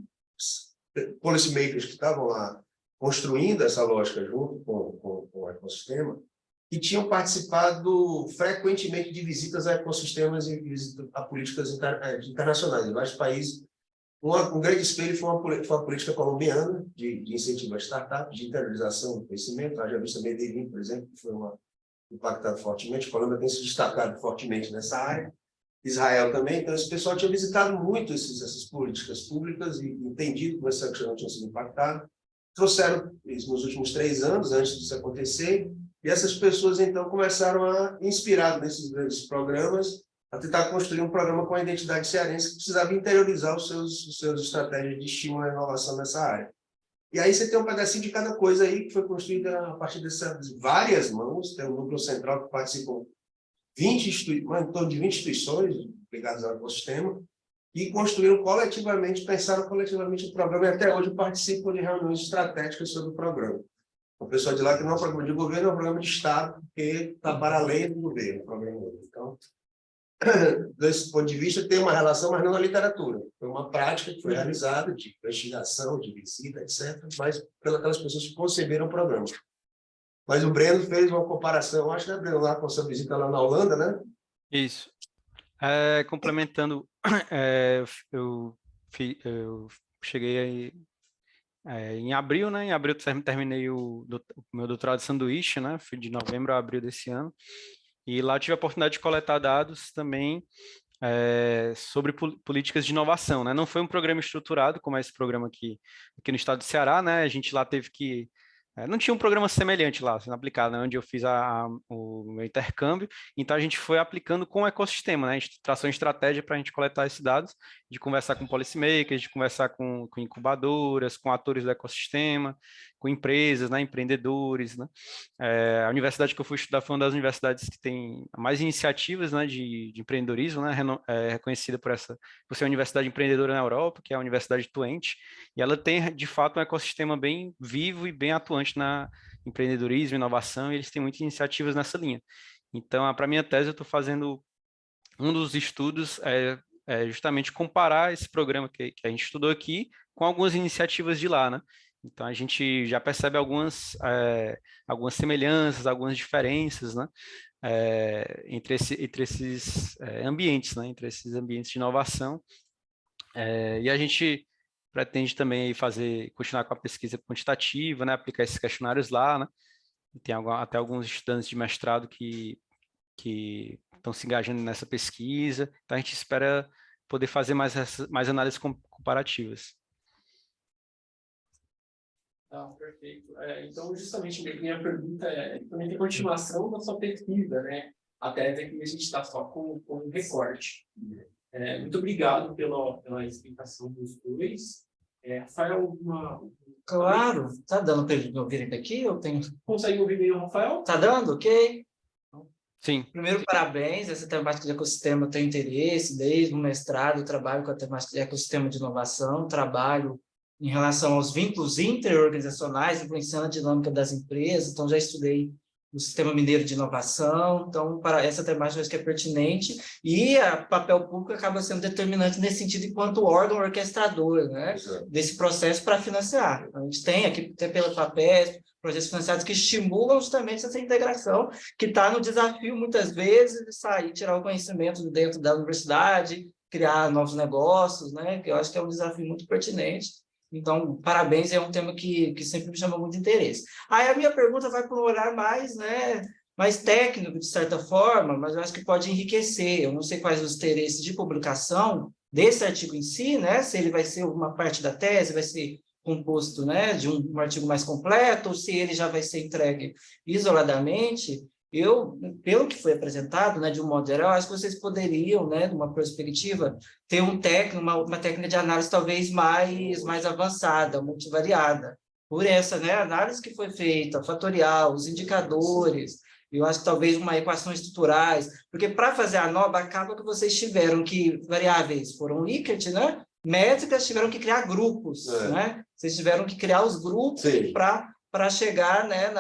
policymakers que estavam lá construindo essa lógica junto com o ecossistema, que tinham participado frequentemente de visitas a ecossistemas e visitas a políticas internacionais em vários países. Um grande espelho foi a política colombiana de incentivo a startups, de interiorização do conhecimento. A Vista Medellín, por exemplo, que foi impactada fortemente. A Colômbia tem se destacado fortemente nessa área. Israel também. Então, esse pessoal tinha visitado muito essas políticas públicas e entendido como essa questão tinha sido impactada. Trouxeram isso nos últimos 3 anos, antes disso acontecer, e essas pessoas, então, começaram a, inspirado nesses grandes programas, a tentar construir um programa com a identidade cearense que precisava interiorizar os seus estratégias de estímulo à inovação nessa área. E aí você tem um pedacinho de cada coisa aí que foi construída a partir dessas várias mãos. Tem um núcleo central que participam em torno de 20 instituições ligadas ao ecossistema, e construíram coletivamente, pensaram coletivamente o programa, e até hoje participam de reuniões estratégicas sobre o programa. O pessoal de lá que não é um programa de governo, é um programa de Estado, porque está para além do governo. Então, desse ponto de vista, tem uma relação, mas não na literatura. Foi uma prática que foi realizada de investigação, de visita, etc., mas pelas pessoas que conceberam o programa. Mas o Breno fez uma comparação, acho que é Breno, lá com a sua visita lá na Holanda, né? Isso. Complementando, eu cheguei em abril, né? Em abril eu terminei o meu doutorado de sanduíche, né? Foi de novembro a abril desse ano. E lá eu tive a oportunidade de coletar dados também sobre políticas de inovação, né? Não foi um programa estruturado, como é esse programa aqui no estado do Ceará, né? A gente lá teve que... não tinha um programa semelhante lá, sendo aplicado, né? Onde eu fiz o meu intercâmbio, então a gente foi aplicando com o ecossistema, né? A gente traçou uma estratégia para a gente coletar esses dados, de conversar com policymakers, de conversar com incubadoras, com atores do ecossistema, com empresas, né? Empreendedores, né? A universidade que eu fui estudar foi uma das universidades que tem mais iniciativas, né? de empreendedorismo, né? Reconhecida por ser uma universidade empreendedora na Europa, que é a Universidade Twente, e ela tem, de fato, um ecossistema bem vivo e bem atuante na empreendedorismo, inovação, e eles têm muitas iniciativas nessa linha. Então, para a minha tese, eu estou fazendo um dos estudos justamente comparar esse programa que a gente estudou aqui com algumas iniciativas de lá, né? Então, a gente já percebe algumas semelhanças, algumas diferenças, né? Entre esses ambientes, né? Entre esses ambientes de inovação. E a gente pretende também continuar com a pesquisa quantitativa, né? Aplicar esses questionários lá, né? E tem até alguns estudantes de mestrado que estão se engajando nessa pesquisa. Então, a gente espera poder fazer mais análises comparativas. Perfeito. Então, justamente, minha pergunta também tem continuação da sua pesquisa, né? A tese aqui a gente está só com um recorte. Muito obrigado pela explicação dos dois. Rafael, Claro, tá dando para me ouvir aqui? Consegue ouvir bem o Rafael? Tá dando, ok? Sim. Primeiro, parabéns, essa temática de ecossistema eu tenho interesse, desde o mestrado eu trabalho com a temática de ecossistema de inovação, trabalho em relação aos vínculos interorganizacionais, influenciando a dinâmica das empresas, então já estudei o sistema mineiro de inovação, então para essa temática acho que é pertinente, e o papel público acaba sendo determinante nesse sentido enquanto órgão orquestrador, né, desse processo para financiar. A gente tem aqui, pela FAPESP, projetos financiados que estimulam justamente essa integração, que está no desafio, muitas vezes, de sair, tirar o conhecimento de dentro da universidade, criar novos negócios, né, que eu acho que é um desafio muito pertinente. Então, parabéns, é um tema que sempre me chama muito interesse. Aí a minha pergunta vai para um olhar mais técnico, de certa forma, mas eu acho que pode enriquecer. Eu não sei quais os interesses de publicação desse artigo em si, né? Se ele vai ser uma parte da tese, vai ser composto, né, de um artigo mais completo, ou se ele já vai ser entregue isoladamente. Pelo que foi apresentado, né, de um modo geral, acho que vocês poderiam, né, de uma perspectiva, ter uma técnica de análise talvez mais avançada, multivariada. Por essa, né, análise que foi feita, fatorial, os indicadores, eu acho que talvez uma equação estruturais, porque para fazer a NOBA, acaba que vocês tiveram que, variáveis foram Likert, né? Métricas tiveram que criar grupos, né? Vocês tiveram que criar os grupos para chegar, né,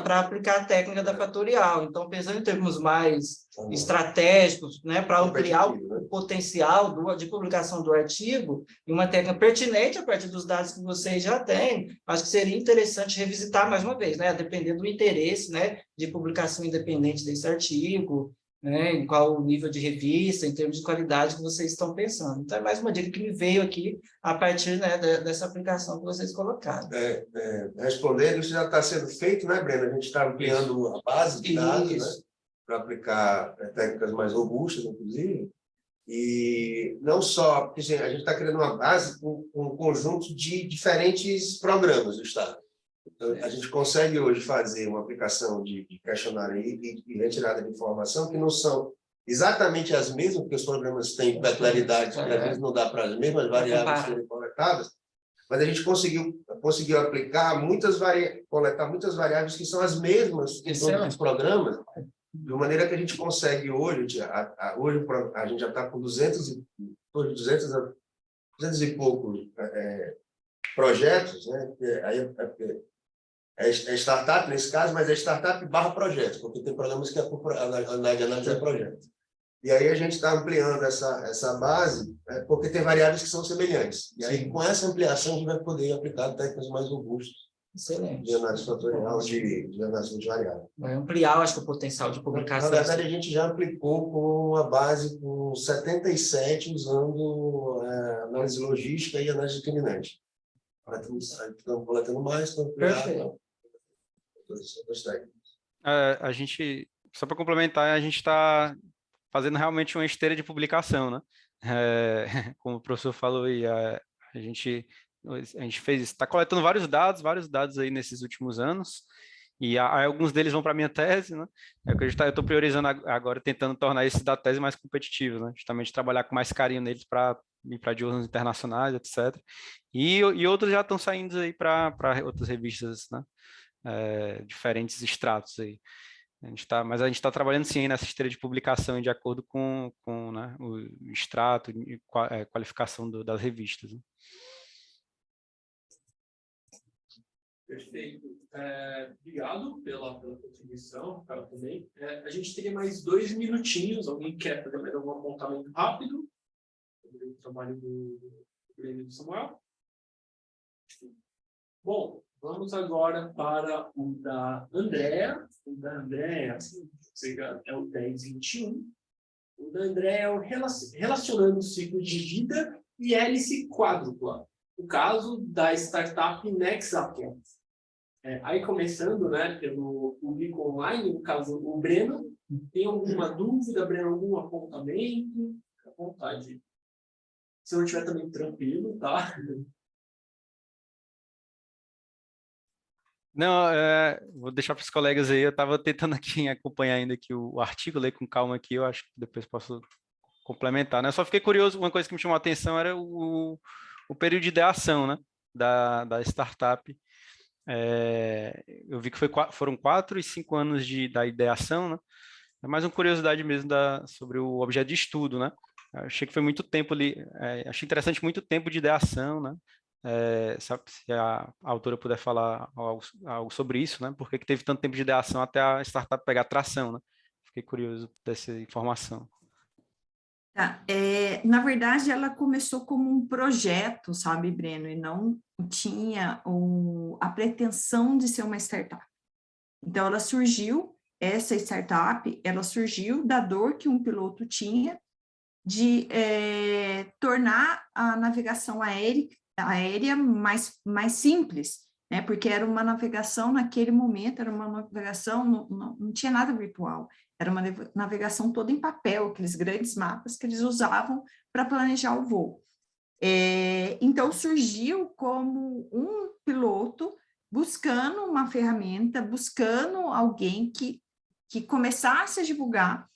para aplicar a técnica da fatorial. Então, pensando em termos mais estratégicos, né, para ampliar o potencial de publicação do artigo, e uma técnica pertinente a partir dos dados que vocês já têm, acho que seria interessante revisitar mais uma vez, né, dependendo do interesse, né, de publicação independente desse artigo, né, em qual o nível de revista, em termos de qualidade que vocês estão pensando. Então, é mais uma dica que me veio aqui a partir, né, dessa aplicação que vocês colocaram. Respondendo, isso já está sendo feito, né, Breno? A gente está ampliando a base de dados, né, para aplicar técnicas mais robustas, inclusive, e não só, porque a gente está criando uma base com um conjunto de diferentes programas do Estado. Então, a gente consegue hoje fazer uma aplicação de questionário e retirada de informação que não são exatamente as mesmas, porque os programas têm peculiaridades, que às vezes não dá para as mesmas variáveis serem coletadas, mas a gente conseguiu aplicar coletar muitas variáveis que são as mesmas em todos os programas, de maneira que a gente consegue hoje a gente já está com 200 e poucos projetos, né? É startup nesse caso, mas é startup / projeto, porque tem programas que a análise é projeto. E aí a gente está ampliando essa base, porque tem variáveis que são semelhantes. E aí, com essa ampliação, a gente vai poder aplicar técnicas mais robustas. Excelente. De análise fatorial, de análise de variável. Vai ampliar, acho que, o potencial de publicação. Na verdade, a gente já aplicou com a base com 77, usando análise logística e análise discriminante. Estão coletando mais, estão Perfeito. A gente, só para complementar, a gente está fazendo realmente uma esteira de publicação, né? Como o professor falou aí, a gente fez, está coletando vários dados aí nesses últimos anos, e alguns deles vão para a minha tese, né? É o que eu estou priorizando agora, tentando tornar esse da tese mais competitivo, né? Justamente trabalhar com mais carinho neles para ir para jornais internacionais, etc. E outros já estão saindo aí para outras revistas, né? Diferentes extratos aí. Mas a gente está trabalhando sim nessa esteira de publicação de acordo com né, o extrato e qualificação das revistas. Né? Perfeito. Obrigado pela contribuição, cara, também. A gente teria mais 2 minutinhos. Alguém quer fazer mais algum apontamento rápido sobre o trabalho do Breno e do Samuel? Bom, vamos agora para o da Andrea. O da Andrea é o 1021. O da Andrea é o relacionando o ciclo de vida e hélice quádrupla. O caso da startup Nexaport. Aí começando, né, pelo público online, no caso o Breno, tem alguma dúvida, Breno, algum apontamento? Fica à vontade. Se não estiver também tranquilo, tá? Não, vou deixar para os colegas aí, eu estava tentando aqui acompanhar ainda aqui o artigo, ler com calma aqui, eu acho que depois posso complementar, né? Eu só fiquei curioso, uma coisa que me chamou a atenção era o período de ideação, né, da startup. Eu vi que foram 4 e 5 anos da ideação, né? É mais uma curiosidade mesmo sobre o objeto de estudo, né? Eu achei que foi muito tempo ali, achei interessante muito tempo de ideação, né? Sabe, se a autora puder falar algo sobre isso, né? Por que teve tanto tempo de ideação até a startup pegar tração, né? Fiquei curioso dessa informação. Tá. Na verdade, ela começou como um projeto, sabe, Breno, e não tinha a pretensão de ser uma startup. Então, essa startup, ela surgiu da dor que um piloto tinha de tornar a navegação aérea mais simples, né? Porque era uma navegação naquele momento, era uma navegação, não tinha nada virtual, era uma navegação toda em papel, aqueles grandes mapas que eles usavam para planejar o voo. Então, surgiu como um piloto buscando uma ferramenta, buscando alguém que começasse a divulgar,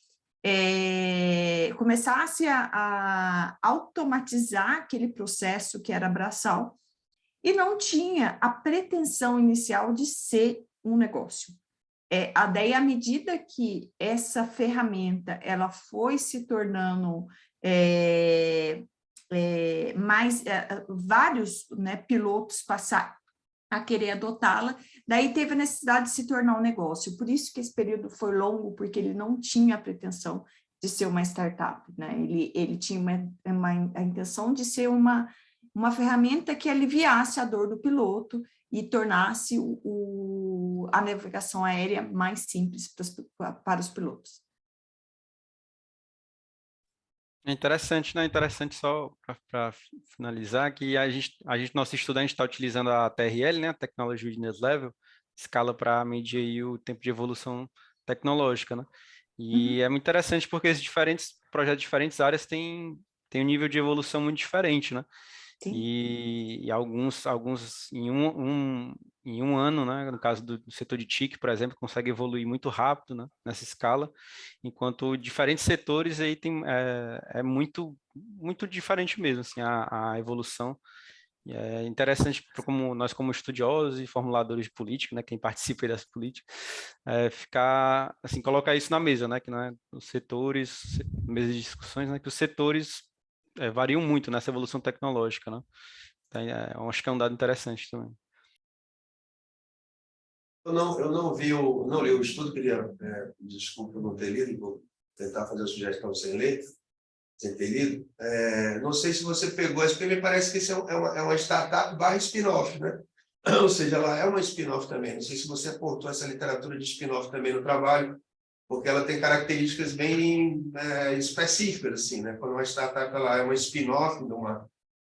começasse a automatizar aquele processo que era braçal, e não tinha a pretensão inicial de ser um negócio. Daí, à medida que essa ferramenta ela foi se tornando vários, né, pilotos passaram a querer adotá-la, daí teve a necessidade de se tornar um negócio. Por isso que esse período foi longo, porque ele não tinha a pretensão de ser uma startup, né? Ele tinha a intenção de ser uma ferramenta que aliviasse a dor do piloto e tornasse a navegação aérea mais simples para os pilotos. É interessante, né? Interessante só para finalizar que nosso estudo, a gente está utilizando a TRL, né? A Technology Readiness Level, escala para medir aí o tempo de evolução tecnológica, né? E é muito interessante porque esses projetos de diferentes áreas têm um nível de evolução muito diferente, né? E alguns em um ano, né? No caso do setor de TIC, por exemplo, consegue evoluir muito rápido, né? Nessa escala, enquanto diferentes setores aí é muito diferente mesmo, assim, a evolução. E é interessante como nós, como estudiosos e formuladores de política, né, quem participa dessa política, ficar assim, colocar isso na mesa, né, que não é os setores, mesa de discussões, né, que os setores variam muito nessa evolução tecnológica, né? Então, eu acho que é um dado interessante também. Eu não li o estudo, queria, desculpa, eu não ter lido, vou tentar fazer a sugestão sem ler, sem ter lido. Não sei se você pegou, porque me parece que isso é uma startup / spin-off, né? Ou seja, ela é uma spin-off também. Não sei se você aportou essa literatura de spin-off também no trabalho, porque ela tem características bem específicas, assim, né? Quando uma startup ela é uma spin-off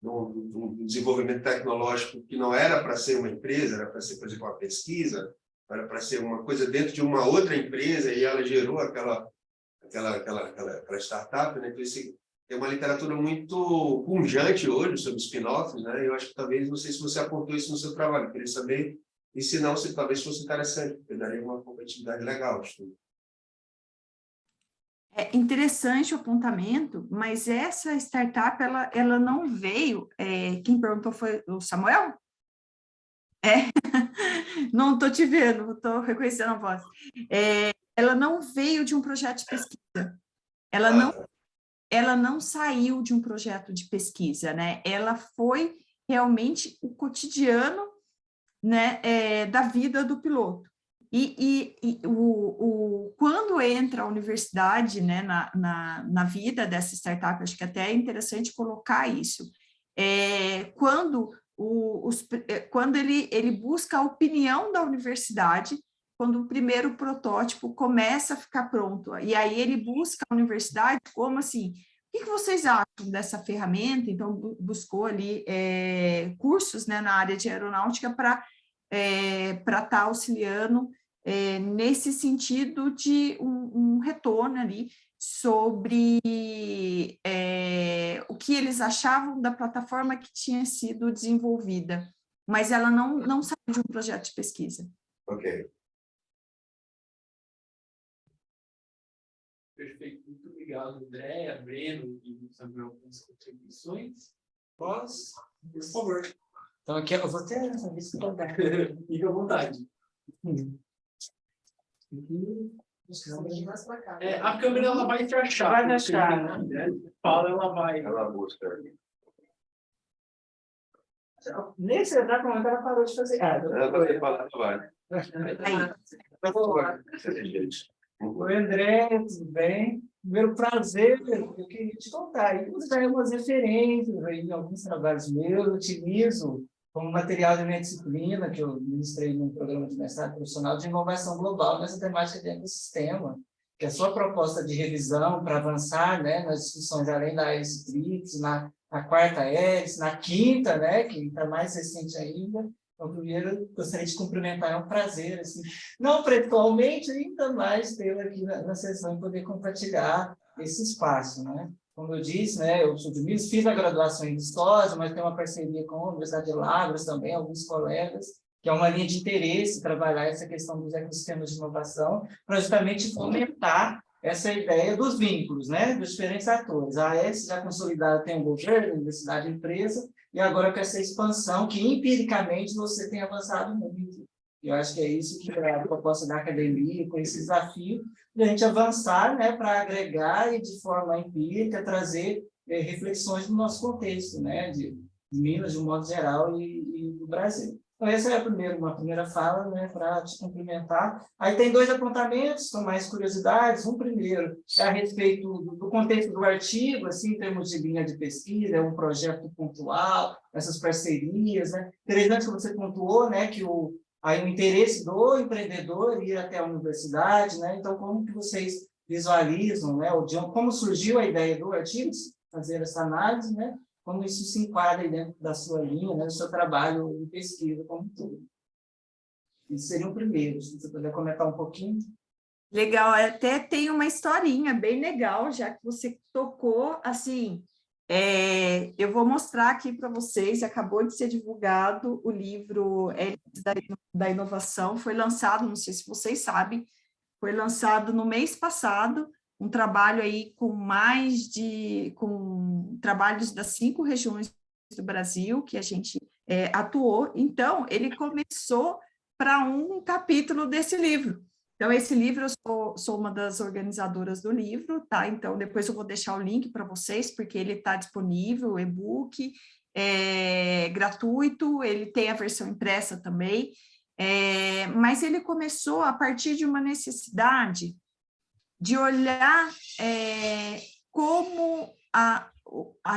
num desenvolvimento tecnológico que não era para ser uma empresa, era para ser, por exemplo, uma pesquisa, era para ser uma coisa dentro de uma outra empresa, e ela gerou aquela startup, né? Então, tem uma literatura muito pungente hoje sobre spin-offs, né? Eu acho que talvez, não sei se você apontou isso no seu trabalho, queria saber, e se não, se talvez fosse interessante, porque daria uma competitividade legal de tudo. É interessante o apontamento, mas essa startup, ela não veio, quem perguntou foi o Samuel? Não estou te vendo, estou reconhecendo a voz. Ela não veio de um projeto de pesquisa, ela não saiu de um projeto de pesquisa, né? Ela foi realmente o cotidiano, né, da vida do piloto. Quando entra a universidade, né, na vida dessa startup, acho que até é interessante colocar isso, quando ele busca a opinião da universidade, quando o primeiro protótipo começa a ficar pronto, e aí ele busca a universidade como assim, o que vocês acham dessa ferramenta? Então, buscou ali cursos, né, na área de aeronáutica para estar auxiliando nesse sentido de um retorno ali sobre o que eles achavam da plataforma que tinha sido desenvolvida, mas ela não saiu de um projeto de pesquisa. Ok. Perfeito, muito obrigado, Andréa, Breno e Samuel, pelas contribuições. Pós, por favor. Então, aqui eu vou ter essa lista. Fique à vontade. A câmera ela vai te achar. Vai me achar, né? Fala, ela vai. Ela busca. Nesse exato momento ela parou de fazer. Ela vai falar, Oi, André, tudo bem? Primeiro prazer, eu queria te contar. Eu usei algumas referências aí, alguns trabalhos meus, eu utilizo como material de minha disciplina, que eu ministrei num programa de mestrado profissional de inovação global nessa temática de ecossistema, que é a sua proposta de revisão para avançar, né, nas discussões além da hélice tríplice, na quarta hélice, na quinta, né, que está mais recente ainda. Então, primeiro, gostaria de cumprimentar, é um prazer, assim, não pessoalmente, ainda mais tê-la aqui na sessão e poder compartilhar esse espaço, né? Como eu disse, né, eu sou de Minas, fiz a graduação em História, mas tenho uma parceria com a Universidade de Lavras também, alguns colegas, que é uma linha de interesse trabalhar essa questão dos ecossistemas de inovação, para justamente fomentar essa ideia dos vínculos, né, dos diferentes atores. A AES já consolidada tem o governo, a universidade, a empresa, e agora com essa expansão que, empiricamente, você tem avançado muito. E eu acho que é isso que é a proposta da academia, com esse desafio, de a gente avançar, né, para agregar e, de forma empírica, trazer reflexões do nosso contexto, né, de Minas, de um modo geral, e do Brasil. Então, essa é uma primeira fala, né, para te cumprimentar. Aí tem dois apontamentos, são mais curiosidades. Um primeiro é a respeito do contexto do artigo, assim, em termos de linha de pesquisa, é um projeto pontual, essas parcerias, né? Interessante que você pontuou, né, que aí o interesse do empreendedor ir até a universidade, né? Então, como que vocês visualizam, né, como surgiu a ideia do artigo, fazer essa análise, né? Como isso se enquadra dentro da sua linha, né, do seu trabalho de pesquisa como todo. Isso seria o primeiro, se você puder comentar um pouquinho. Legal, até tem uma historinha bem legal, já que você tocou, assim, eu vou mostrar aqui para vocês, acabou de ser divulgado o livro Hélices da Inovação, foi lançado, não sei se vocês sabem, foi lançado no mês passado, um trabalho aí com trabalhos das 5 regiões do Brasil que a gente atuou. Então, ele começou para um capítulo desse livro. Então, esse livro, eu sou uma das organizadoras do livro, tá? Então, depois eu vou deixar o link para vocês, porque ele está disponível, o e-book, gratuito, ele tem a versão impressa também, mas ele começou a partir de uma necessidade de olhar como a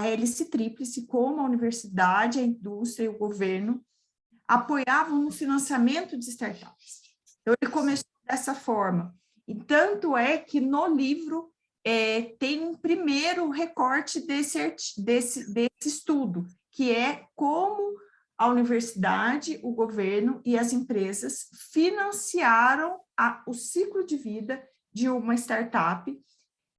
hélice tríplice, como a universidade, a indústria e o governo apoiavam no financiamento de startups. Então, ele começou dessa forma. E tanto é que no livro tem um primeiro recorte desse estudo, que é como a universidade, o governo e as empresas financiaram o ciclo de vida de uma startup.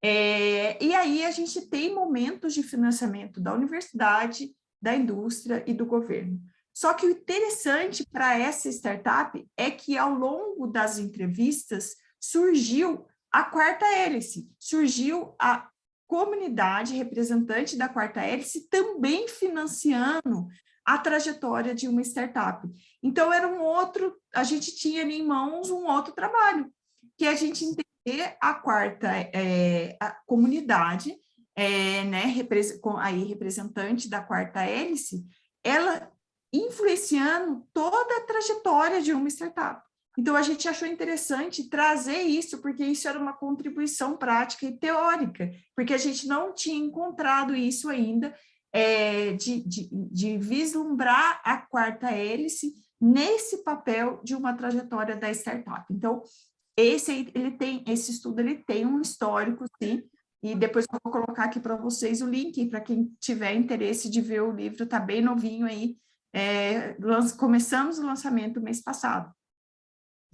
E aí a gente tem momentos de financiamento da universidade, da indústria e do governo. Só que o interessante para essa startup é que, ao longo das entrevistas, surgiu a quarta hélice, surgiu a comunidade representante da quarta hélice também financiando a trajetória de uma startup. Então, a gente tinha ali em mãos um outro trabalho, que a gente entender a quarta a comunidade, né, aí representante da quarta hélice, ela influenciando toda a trajetória de uma startup. Então, a gente achou interessante trazer isso, porque isso era uma contribuição prática e teórica, porque a gente não tinha encontrado isso ainda, de vislumbrar a quarta hélice nesse papel de uma trajetória da startup. Então, esse estudo ele tem um histórico, sim, e depois eu vou colocar aqui para vocês o link, para quem tiver interesse de ver o livro, está bem novinho aí, começamos o lançamento mês passado.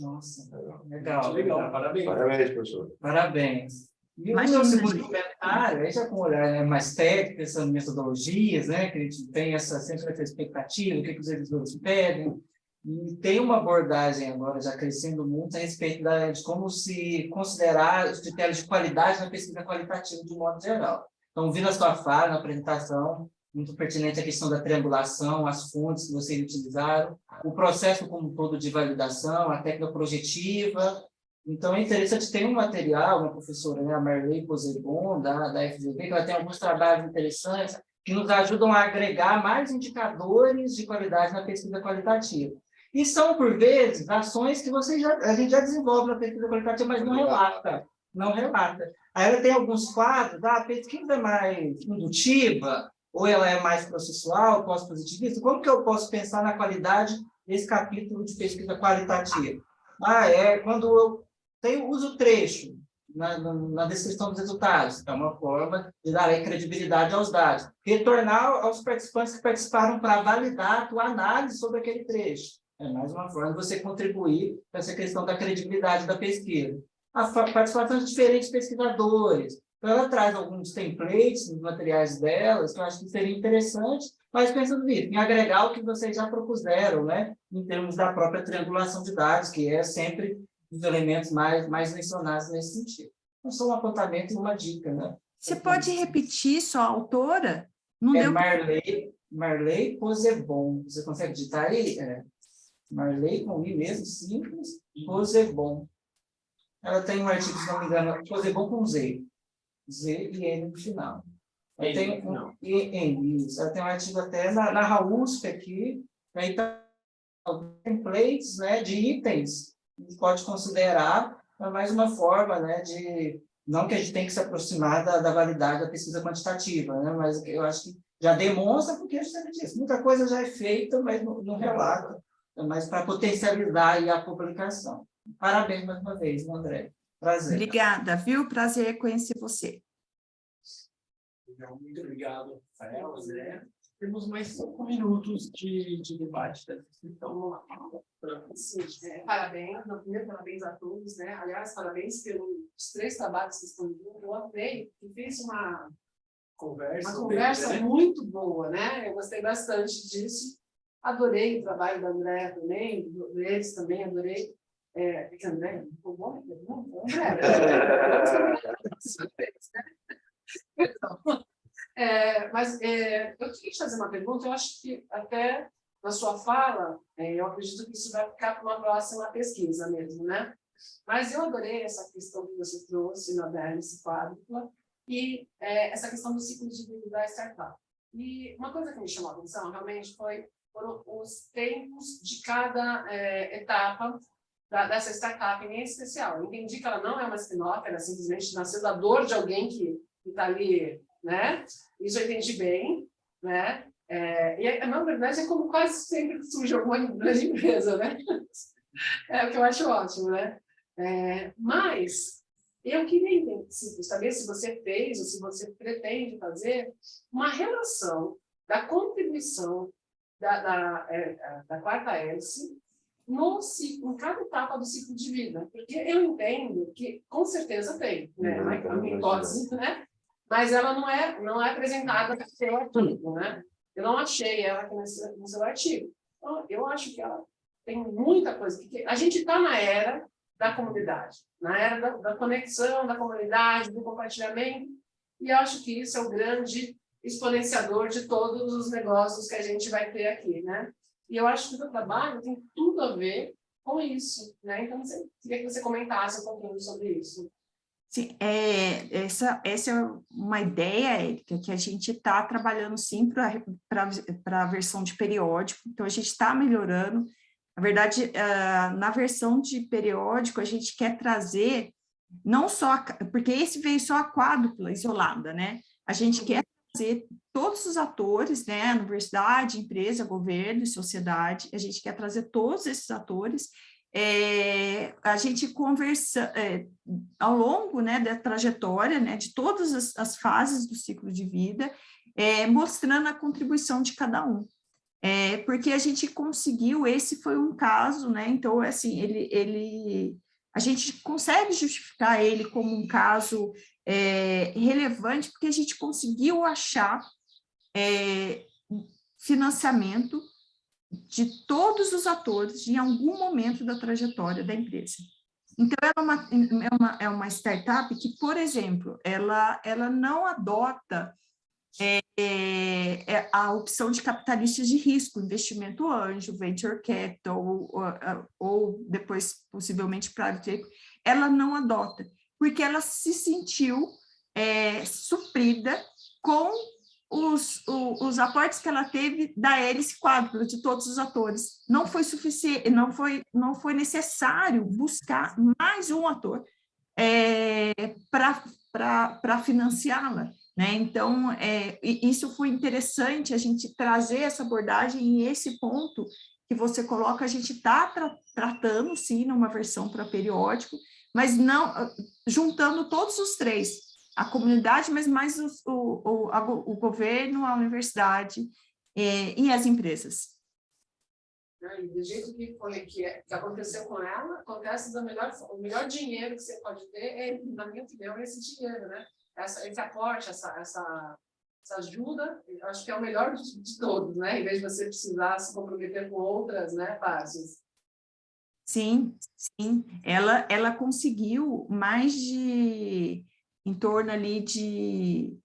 Nossa, legal. Legal, parabéns. Parabéns, professor. Parabéns. E Imagina, o meu segundo gente. comentário, aí já com um olhar mais técnico, pensando em metodologias, né, que a gente tem sempre essa expectativa, o que os editores pedem, e tem uma abordagem agora já crescendo muito a respeito de como se considerar os critérios de qualidade na pesquisa qualitativa de um modo geral. Então, vi na sua fala, na apresentação, muito pertinente a questão da triangulação, as fontes que vocês utilizaram, o processo como um todo de validação, a técnica projetiva. Então, é interessante, tem um material, uma professora, né, a Marley Posebon, da FGV, que ela tem alguns trabalhos interessantes que nos ajudam a agregar mais indicadores de qualidade na pesquisa qualitativa. E são, por vezes, ações que a gente já desenvolve na pesquisa qualitativa, mas não relata. Não relata. Aí ela tem alguns quadros, a pesquisa é mais indutiva, ou ela é mais processual, pós-positivista? Como que eu posso pensar na qualidade desse capítulo de pesquisa qualitativa? Quando eu uso trecho na descrição dos resultados, é uma forma de dar aí credibilidade aos dados. Retornar aos participantes que participaram para validar a tua análise sobre aquele trecho. É mais uma forma de você contribuir para essa questão da credibilidade da pesquisa. A participação de diferentes pesquisadores. Então, ela traz alguns templates nos materiais delas, que eu acho que seria interessante, mas pensando nisso, em agregar o que vocês já propuseram, né, em termos da própria triangulação de dados, que é sempre os elementos mais mencionados nesse sentido. Então, só um apontamento e uma dica, né? Você pode repetir sua autora? Não É deu Marley Posebon. Você consegue digitar aí? Marley com I mesmo, simples, Posebon. Ela tem um artigo, se não me engano, Posebon com Z e N no final. Ela tem isso. Ela tem um artigo até na USP aqui, aí tá templates, né, de itens que a gente pode considerar mais uma forma, né, de não que a gente tem que se aproximar da validade da pesquisa quantitativa, né, mas eu acho que já demonstra, porque a gente disse, muita coisa já é feita, mas não relata, mas para potencializar aí a publicação. Parabéns mais uma vez, André. Prazer. Obrigada, viu? Prazer conhecer você. Muito obrigado, Rafael, André. Temos mais 5 minutos de debate. Então, vamos lá. Parabéns, primeiro, parabéns a todos, né? Aliás, parabéns pelos 3 trabalhos que estão vindo. Eu amei e fiz uma conversa muito boa, né? Eu gostei bastante disso. Adorei o trabalho da André também, deles também adorei. André, ficou bom? Mas eu queria te fazer uma pergunta. Eu acho que até na sua fala, eu acredito que isso vai ficar para uma próxima pesquisa mesmo, né? Mas eu adorei essa questão que você trouxe na BRS quádrupla e essa questão do ciclo de vida da startup. E uma coisa que me chamou a atenção realmente foram os tempos de cada etapa dessa startup em especial. Eu entendi que ela não é uma spin-off, ela simplesmente nasceu da dor de alguém que está ali, né? Isso eu entendi bem, né? E, na verdade, é como quase sempre surge alguma grande empresa, né? É o que eu acho ótimo, né? Mas eu queria saber se você fez ou se você pretende fazer uma relação da contribuição da quarta hélice em cada etapa do ciclo de vida. Porque eu entendo que, com certeza, tem, né? A minha hipótese, né? Mas ela não é apresentada pelo artigo, né? Eu não achei ela aqui no seu artigo. Então, eu acho que ela tem muita coisa. Porque a gente está na era da comunidade, na era da conexão, da comunidade, do compartilhamento, e eu acho que isso é o grande exponenciador de todos os negócios que a gente vai ter aqui, né? E eu acho que o meu trabalho tem tudo a ver com isso, né? Então, eu queria que você comentasse um pouquinho sobre isso. Sim, essa é uma ideia, Érica, que a gente está trabalhando sim para a versão de periódico, então a gente está melhorando. Na verdade, na versão de periódico, a gente quer trazer, não só, porque esse veio só a quádrupla isolada, né? A gente quer trazer todos os atores, né? Universidade, empresa, governo e sociedade, a gente quer trazer todos esses atores. A gente conversa ao longo, né, da trajetória, né, de todas as fases do ciclo de vida, mostrando a contribuição de cada um. Porque a gente conseguiu, esse foi um caso, né, então, assim, a gente consegue justificar ele como um caso relevante, porque a gente conseguiu achar financiamento de todos os atores em algum momento da trajetória da empresa. Então, é uma startup que, por exemplo, ela não adota a opção de capitalistas de risco, investimento anjo, venture capital, ou depois, possivelmente, private equity, ela não adota, porque ela se sentiu suprida com os aportes que ela teve da hélice quádrupla, de todos os atores. Não foi suficiente, não foi necessário buscar mais um ator para financiá-la, né? Então, isso foi interessante, a gente trazer essa abordagem, e esse ponto que você coloca, a gente está tratando, sim, numa versão para periódico, mas não juntando todos os três, a comunidade, mas mais o governo, a universidade e as empresas. E do jeito que aconteceu com ela, acontece o melhor dinheiro que você pode ter, na minha opinião, esse dinheiro, né? Esse aporte, essa ajuda, eu acho que é o melhor de todos, né? Em vez de você precisar se comprometer com outras, né, partes. Sim, sim. Ela conseguiu mais em torno ali de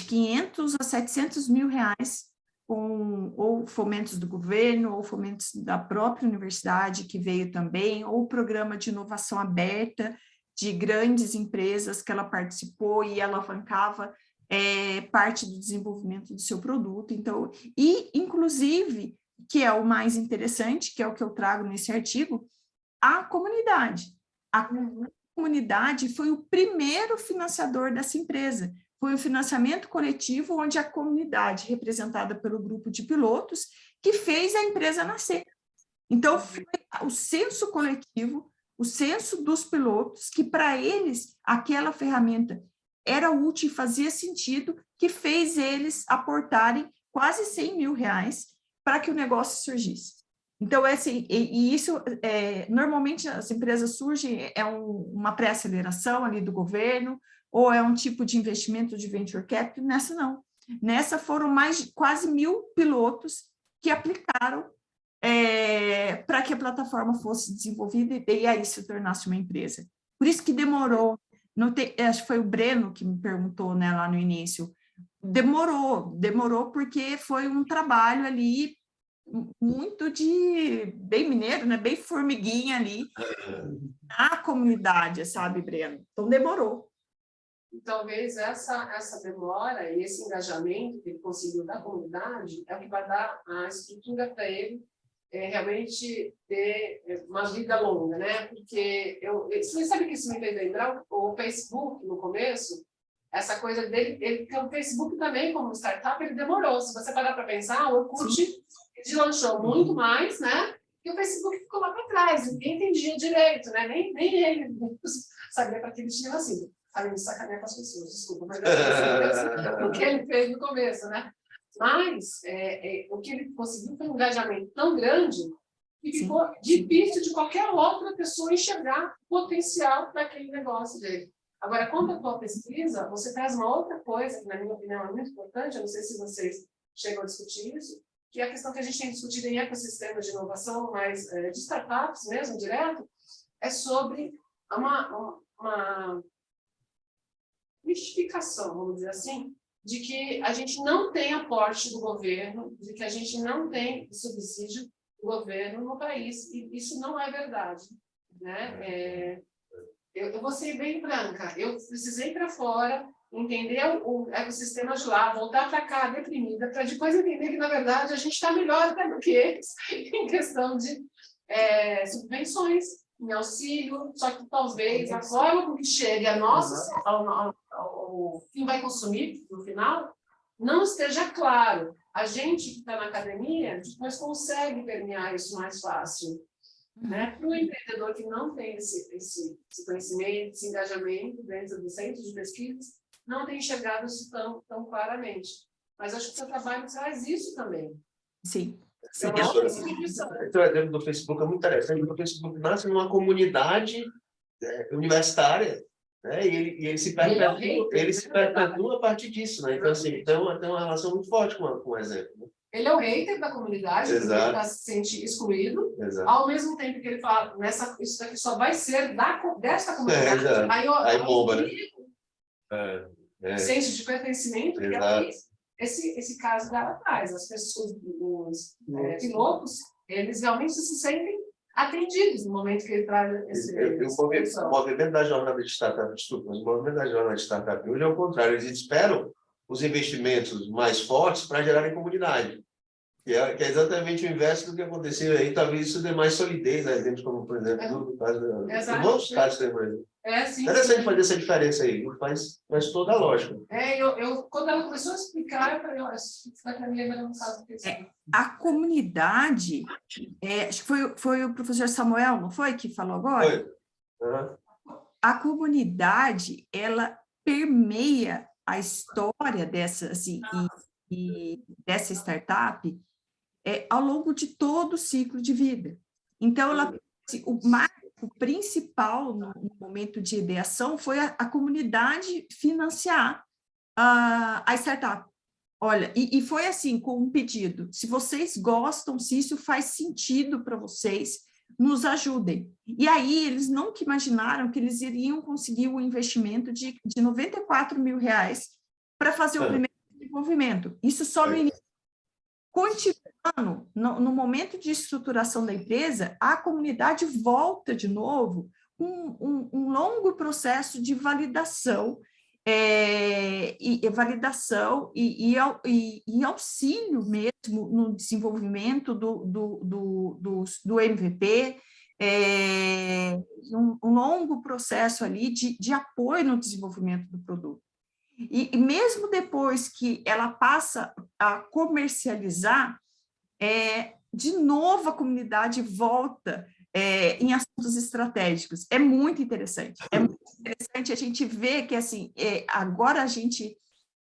500 a 700 mil reais, com ou fomentos do governo, ou fomentos da própria universidade, que veio também, ou programa de inovação aberta de grandes empresas que ela participou e alavancava parte do desenvolvimento do seu produto. Então, e, inclusive, que é o mais interessante, que é o que eu trago nesse artigo, a comunidade. A comunidade foi o primeiro financiador dessa empresa. Foi um financiamento coletivo onde a comunidade, representada pelo grupo de pilotos, que fez a empresa nascer. Então, foi o senso coletivo, o senso dos pilotos, que para eles aquela ferramenta era útil e fazia sentido, que fez eles aportarem quase 100 mil reais para que o negócio surgisse. Então, assim, e isso, normalmente as empresas surgem, uma pré-aceleração ali do governo, ou é um tipo de investimento de venture capital. Nessa não. Nessa foram quase 1.000 pilotos que aplicaram para que a plataforma fosse desenvolvida e aí se tornasse uma empresa. Por isso que demorou, acho que foi o Breno que me perguntou, né, lá no início, demorou porque foi um trabalho ali muito bem mineiro, né, bem formiguinha ali, na comunidade, sabe, Breno? Então demorou. E talvez essa demora e esse engajamento que ele conseguiu da comunidade é o que vai dar a estrutura para ele realmente ter uma vida longa, né? Porque você sabe que isso me fez lembrar o Facebook no começo, essa coisa dele, porque o Facebook também, como startup, ele demorou. Se você parar para pensar, o Orkut deslanchou muito mais, né? E o Facebook ficou lá para trás, ninguém entendia direito, né? Nem ele sabia para que ele tinha assim. Além de sacanear com as pessoas, desculpa, mas o que ele fez no começo, né? Mas o que ele conseguiu foi um engajamento tão grande que ficou difícil de qualquer outra pessoa enxergar o potencial daquele negócio dele. Agora, quanto à tua pesquisa, você traz uma outra coisa, que na minha opinião é muito importante, eu não sei se vocês chegam a discutir isso, que é a questão que a gente tem discutido em ecossistemas de inovação, mas de startups mesmo, direto, é sobre uma mistificação, vamos dizer assim, de que a gente não tem aporte do governo, de que a gente não tem subsídio do governo no país, e isso não é verdade, né? Eu vou ser bem franca, eu precisei ir para fora, entender o ecossistema de lá, voltar para cá deprimida, para depois entender que, na verdade, a gente está melhor até do que eles em questão de subvenções, em auxílio, só que talvez a forma com que chegue a nossa, quem vai consumir no final, não esteja claro. A gente que está na academia, depois consegue permear isso mais fácil. Né? Para o empreendedor que não tem esse conhecimento, esse engajamento dentro do centro de pesquisa, não tem enxergado isso tão claramente. Mas acho que o seu trabalho traz isso também. Sim. Sim, o exemplo do Facebook é muito interessante. O Facebook nasce numa comunidade universitária, né? E ele se perpetua a partir disso, né? Então, assim, tem uma relação muito forte com o exemplo. Né? Ele é o hater da comunidade, porque ele está se sentindo excluído, ao mesmo tempo que ele fala, isso daqui só vai ser desta comunidade. Aí bomba, né? Senso de pertencimento, que é esse caso lá atrás. As pessoas, os pilotos, eles realmente se sentem atendidos no momento que ele traz o movimento da jornada de startup, mas o movimento da jornada de startup hoje é o contrário, eles esperam os investimentos mais fortes para gerarem comunidade, que é exatamente o inverso do que aconteceu aí. Talvez isso dê mais solidez a exemplos como, por exemplo, no caso de outros casos também. Interessante fazer essa diferença aí, faz toda a lógica. Quando ela começou a explicar, eu falei, isso vai estar me lembrando um caso desse. A comunidade, acho que foi o professor Samuel, não foi, que falou agora? Foi. Uhum. A comunidade, ela permeia a história dessa, assim, dessa startup ao longo de todo o ciclo de vida. Então, o marco principal no momento de ideação foi a comunidade financiar a startup. Olha, e foi assim, com um pedido: se vocês gostam, se isso faz sentido para vocês, nos ajudem. E aí, eles nunca imaginaram que eles iriam conseguir o investimento de R$94 mil para fazer o primeiro desenvolvimento. Isso só no início. Continuando, no momento de estruturação da empresa, a comunidade volta de novo um longo processo de validação, e auxílio mesmo no desenvolvimento do MVP, um longo processo ali de apoio no desenvolvimento do produto. E mesmo depois que ela passa a comercializar, de novo a comunidade volta em assuntos estratégicos. É muito interessante. É muito interessante a gente ver que, assim, agora a gente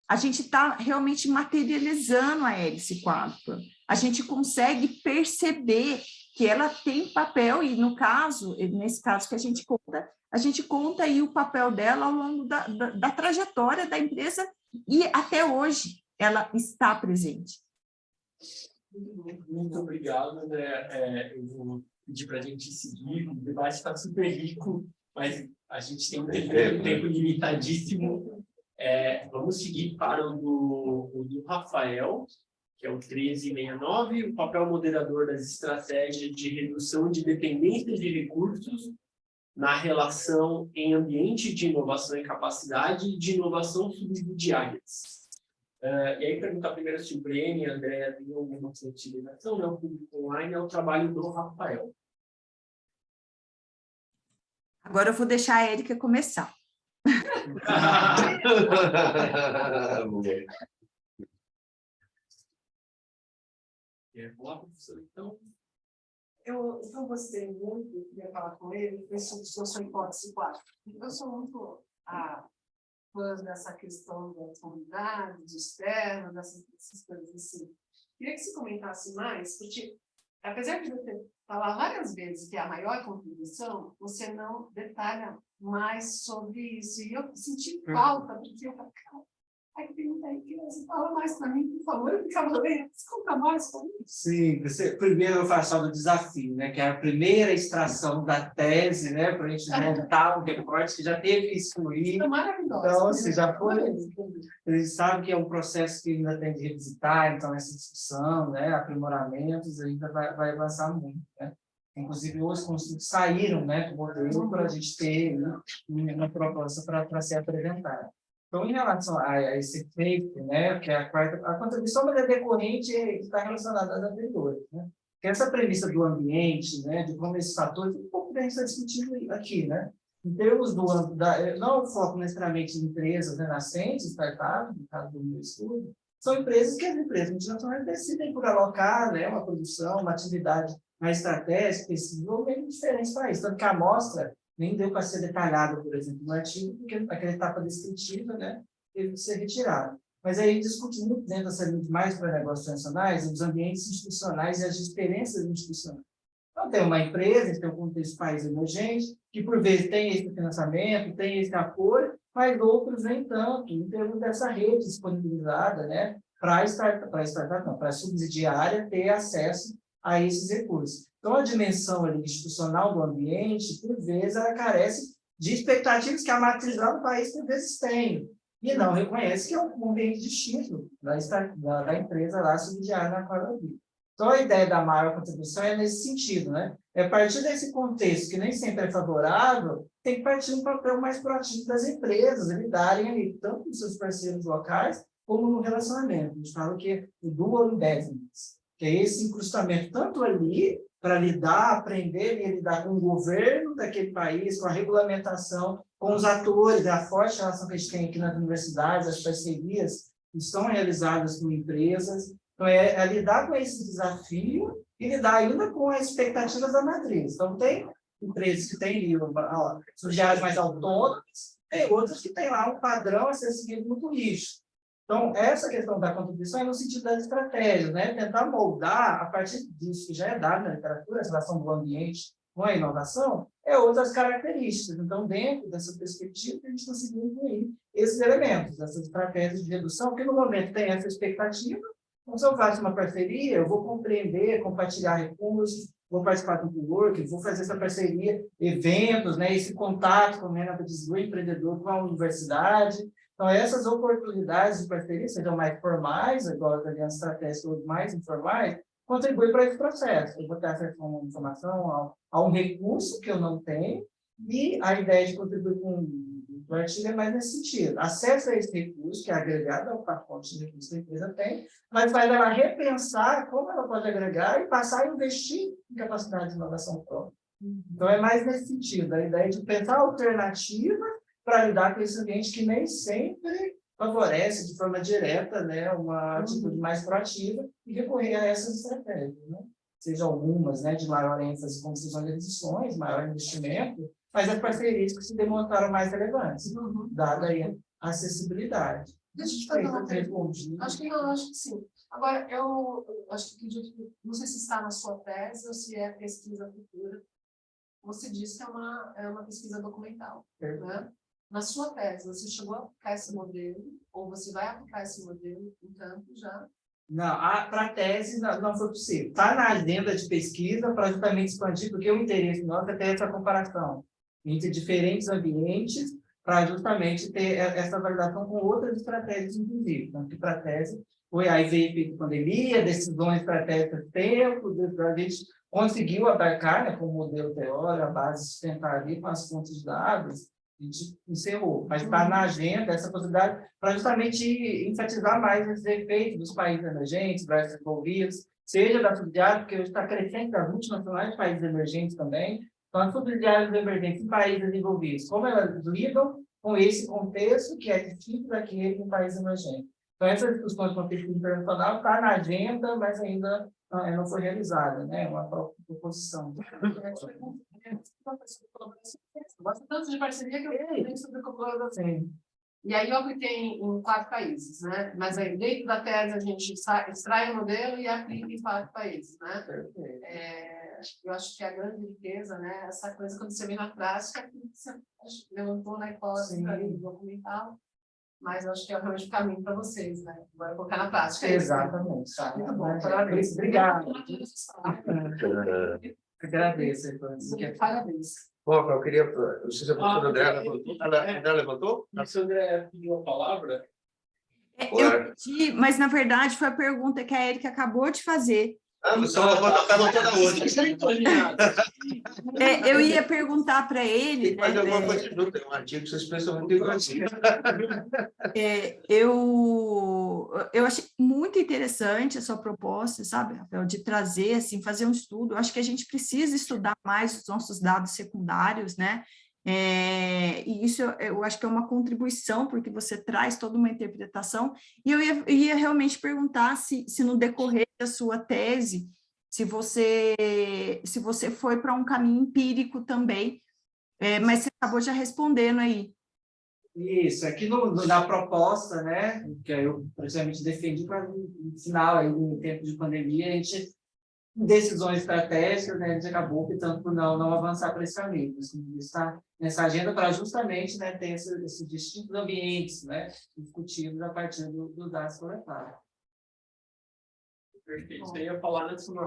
está realmente materializando a hélice quádrupla. A gente consegue perceber que ela tem papel, e nesse caso que a gente conta aí o papel dela ao longo da trajetória da empresa, e até hoje ela está presente. Muito obrigado, né? Eu vou pedir para a gente seguir, o debate está super rico, mas a gente tem um tempo limitadíssimo. Vamos seguir para o do Rafael, que é o 1369, o papel moderador das estratégias de redução de dependência de recursos na relação em ambiente de inovação e capacidade e de inovação subsidiárias. E aí perguntar primeiro se o Breno e a Andrea têm alguma utilização, né? O público online é o trabalho do Rafael. Agora eu vou deixar a Érica começar. Olá, professor. Então, eu gostei muito, queria falar com ele, sobre sua hipótese 4. Eu sou muito dessa questão das comunidades, externas, dessas coisas assim. Queria que você comentasse mais, porque apesar de você falar várias vezes que é a maior contribuição, você não detalha mais sobre isso. E eu senti falta, porque eu falei, cara, aí tem aí que você fala mais para mim, por favor, eu ficava lendo, conta mais para mim. Sim, primeiro eu faço o desafio, né, que é a primeira extração da tese, né, para a gente montar um recorte que já teve que excluir. É maravilhoso. Então, assim, já foi. A gente sabe que é um processo que ainda tem de revisitar, então essa discussão, né, aprimoramentos, ainda vai avançar muito, né. Inclusive, os construtos saíram, né, do modelo para a gente ter uma proposta para ser apresentada. Então, em relação a esse efeito, né, que é a contribuição é decorrente que está relacionada às anteriores, né? Que essa premissa do ambiente, né, de como esses fatores, um pouco bem está discutido aqui, né? Em termos não foco necessariamente em empresas, né, nascentes, startups, no caso do meu estudo, são empresas que as empresas multinacionais decidem por alocar, né, uma produção, uma atividade mais estratégica, desenvolvimento diferente para isso. Tanto que a amostra nem deu para ser detalhado, por exemplo, no artigo, porque aquela etapa descritiva, né, teve que ser retirada. Mas aí a gente discute muito dentro dessa linha mais para negócios tradicionais, os ambientes institucionais e as diferenças institucionais. Então, tem uma empresa, tem um contexto de país emergente, que por vezes tem esse financiamento, tem esse apoio, mas outros nem tanto, em termos dessa rede disponibilizada, né, para a subsidiária ter acesso a esses recursos. Então, a dimensão ali, institucional do ambiente, por vezes, ela carece de expectativas que a matriz lá do país, por vezes, tem, e não reconhece que é um ambiente distinto da empresa lá subsidiária na qual ela vive. Então, a ideia da maior contribuição é nesse sentido, né? É a partir desse contexto, que nem sempre é favorável, tem que partir um papel mais proativo das empresas, lidarem ali, tanto com seus parceiros locais, como no relacionamento. A gente fala que é o dual investment, que é esse incrustamento tanto ali, para lidar, aprender e lidar com o governo daquele país, com a regulamentação, com os atores, a forte relação que a gente tem aqui nas universidades, as parcerias que estão realizadas com empresas. Então, é lidar com esse desafio e lidar ainda com as expectativas da matriz. Então, tem empresas que têm subsidiárias mais autônomas, tem outras que têm lá um padrão a ser seguido muito rígido. Então, essa questão da contribuição é no sentido das estratégias, né? Tentar moldar, a partir disso que já é dado na literatura, a relação do ambiente com a inovação, outras características. Então, dentro dessa perspectiva, a gente conseguiu incluir esses elementos, essas estratégias de redução, que no momento tem essa expectativa. Então, se eu faço uma parceria, eu vou compreender, compartilhar recursos, vou participar do network, vou fazer essa parceria, eventos, né? Esse contato, como a Renata diz, do empreendedor com a universidade. Então, essas oportunidades de parceria, sejam mais formais, igual as alianças estratégicas, ou mais informais, contribuem para esse processo. Eu vou ter acesso a uma informação, a um recurso que eu não tenho, e a ideia de contribuir com o artigo é mais nesse sentido. Acesso a esse recurso, que é agregado ao pacote de recursos que a empresa tem, mas faz ela repensar como ela pode agregar e passar a investir em capacidade de inovação própria. Então, é mais nesse sentido, a ideia de pensar alternativas para lidar com esse ambiente que nem sempre favorece de forma direta, né, uma atitude mais proativa e recorrer a essas estratégias, né? Seja algumas, né, de maior ênfase como decisão de aquisições, maior investimento, mas as parcerias que se demonstraram mais relevantes, dada aí a acessibilidade. Deixa eu te fazer uma pergunta. Acho que sim. Agora, eu acho que não sei se está na sua tese ou se é pesquisa futura. Você disse que é uma pesquisa documental, né? Na sua tese, você chegou a aplicar esse modelo, ou você vai aplicar esse modelo em campo já? Não, para a tese não foi possível. Está na agenda de pesquisa para justamente expandir, porque o interesse nosso é ter essa comparação entre diferentes ambientes, para justamente ter essa validação com outras estratégias, inclusive. Então, que para a tese foi aí veio a pandemia, decisões estratégicas tempo, a gente conseguiu abarcar, né, com o modelo teórico, a base sustentar ali com as fontes de dados, a gente encerrou, mas está na agenda essa possibilidade para justamente enfatizar mais esses efeitos dos países emergentes, países desenvolvidos, seja da subsidiária, porque hoje está crescendo das multinacionais de países emergentes também, então as subsidiárias emergentes em países desenvolvidos, como elas lidam com esse contexto que é distinto daquele em países emergentes. Então, essas discussões com a pesquisa internacional está na agenda, mas ainda não foi realizada, né? Uma proposição. Gosto tanto de parceria que eu tenho sobre colaboração. E aí eu apliquei em 4 países, né? Mas aí dentro da tese a gente extrai o modelo e aplica em 4 países, né? Eu acho que a grande riqueza, né? Essa coisa quando você vê na prática, que você levantou na hipótese ali documental, mas eu acho que é realmente o caminho para vocês, né? Agora colocar na prática. Exatamente. Tá? Muito bom, Parabéns. Obrigado. Agradeço. Parabéns. Bom, eu queria... Não sei se a professora André levantou. André levantou? Se o André pediu a palavra... Eu pedi, mas na verdade foi a pergunta que a Érica acabou de fazer. Você levantou toda outra. Eu ia perguntar para ele... Mas alguma coisa junto, tem um artigo que vocês pensam muito igualzinho. Eu achei muito interessante a sua proposta, sabe, Rafael, de trazer, assim, fazer um estudo. Eu acho que a gente precisa estudar mais os nossos dados secundários, né? E isso eu acho que é uma contribuição, porque você traz toda uma interpretação, e eu ia realmente perguntar se no decorrer da sua tese, se você foi para um caminho empírico também, mas você acabou já respondendo aí. Isso, aqui na proposta, né, que eu precisamente defendi para no final, aí, no tempo de pandemia, a gente, decisões estratégicas, né, a gente acabou optando por não avançar para esse caminho. Está nessa agenda para justamente, né, ter esses distintos ambientes, né, discutidos a partir dos dados coletados. Perfeito. Você ia falar antes do meu.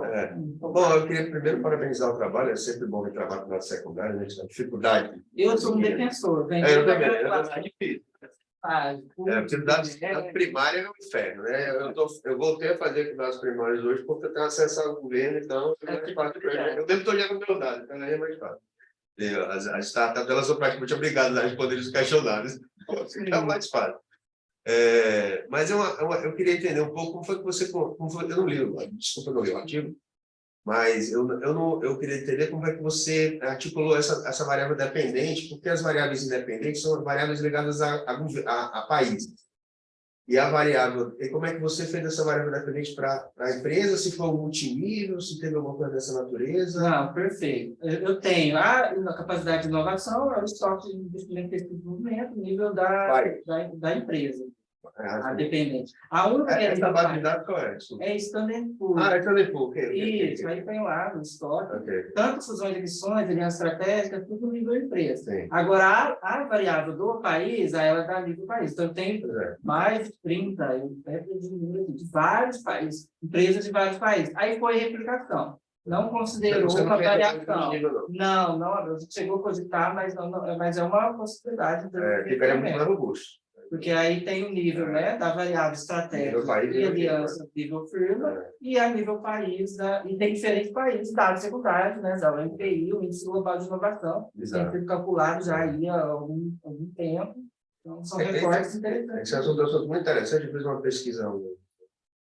Bom, eu queria primeiro parabenizar o trabalho, é sempre bom ver trabalho na secundária, a gente tem dificuldade. Eu sou um defensor. Eu também, é difícil. Porque dados primária é um inferno, né? Eu voltei a fazer dados primários hoje porque eu tenho acesso ao governo, então é mais fácil para mim. Eu devo estar olhando o meu dado, então é mais fácil. As startups, elas são praticamente obrigadas a responder os questionários, então é mais fácil. Mas eu queria entender um pouco como foi que você... eu não li, desculpa, eu não li o artigo, mas eu queria entender como é que você articulou essa variável dependente, porque as variáveis independentes são variáveis ligadas a países. E como é que você fez essa variável dependente para a empresa, se foi um multinível, se teve alguma coisa dessa natureza? Não, perfeito. Eu tenho a capacidade de inovação, é o estoque de investimento e desenvolvimento, nível da empresa. Dependente. A única essa base de dados qual é? É Standard Poor. É Standard Poor. Isso, aí tem lá no estoque. Tanto fusões de emissões, alianças estratégicas, tudo no nível empresa. Sim. Agora, a variável do país, ela está nível país. Então, tem mais de 30, de vários países, empresas de vários países. Aí foi replicação. Não considerou uma variação. Não, a gente chegou a cogitar, mas é uma possibilidade. Ficaria muito mais robusto. Porque aí tem o nível, né, da variável estratégica e aliança nível firma e a nível país, e tem diferentes países, dados secundários, né, da UNPI, o Índice Global de Inovação, que tem sido calculado já aí há algum tempo. Então, são recortes interessantes. Esse assunto é um assunto muito interessante. Eu fiz uma pesquisa um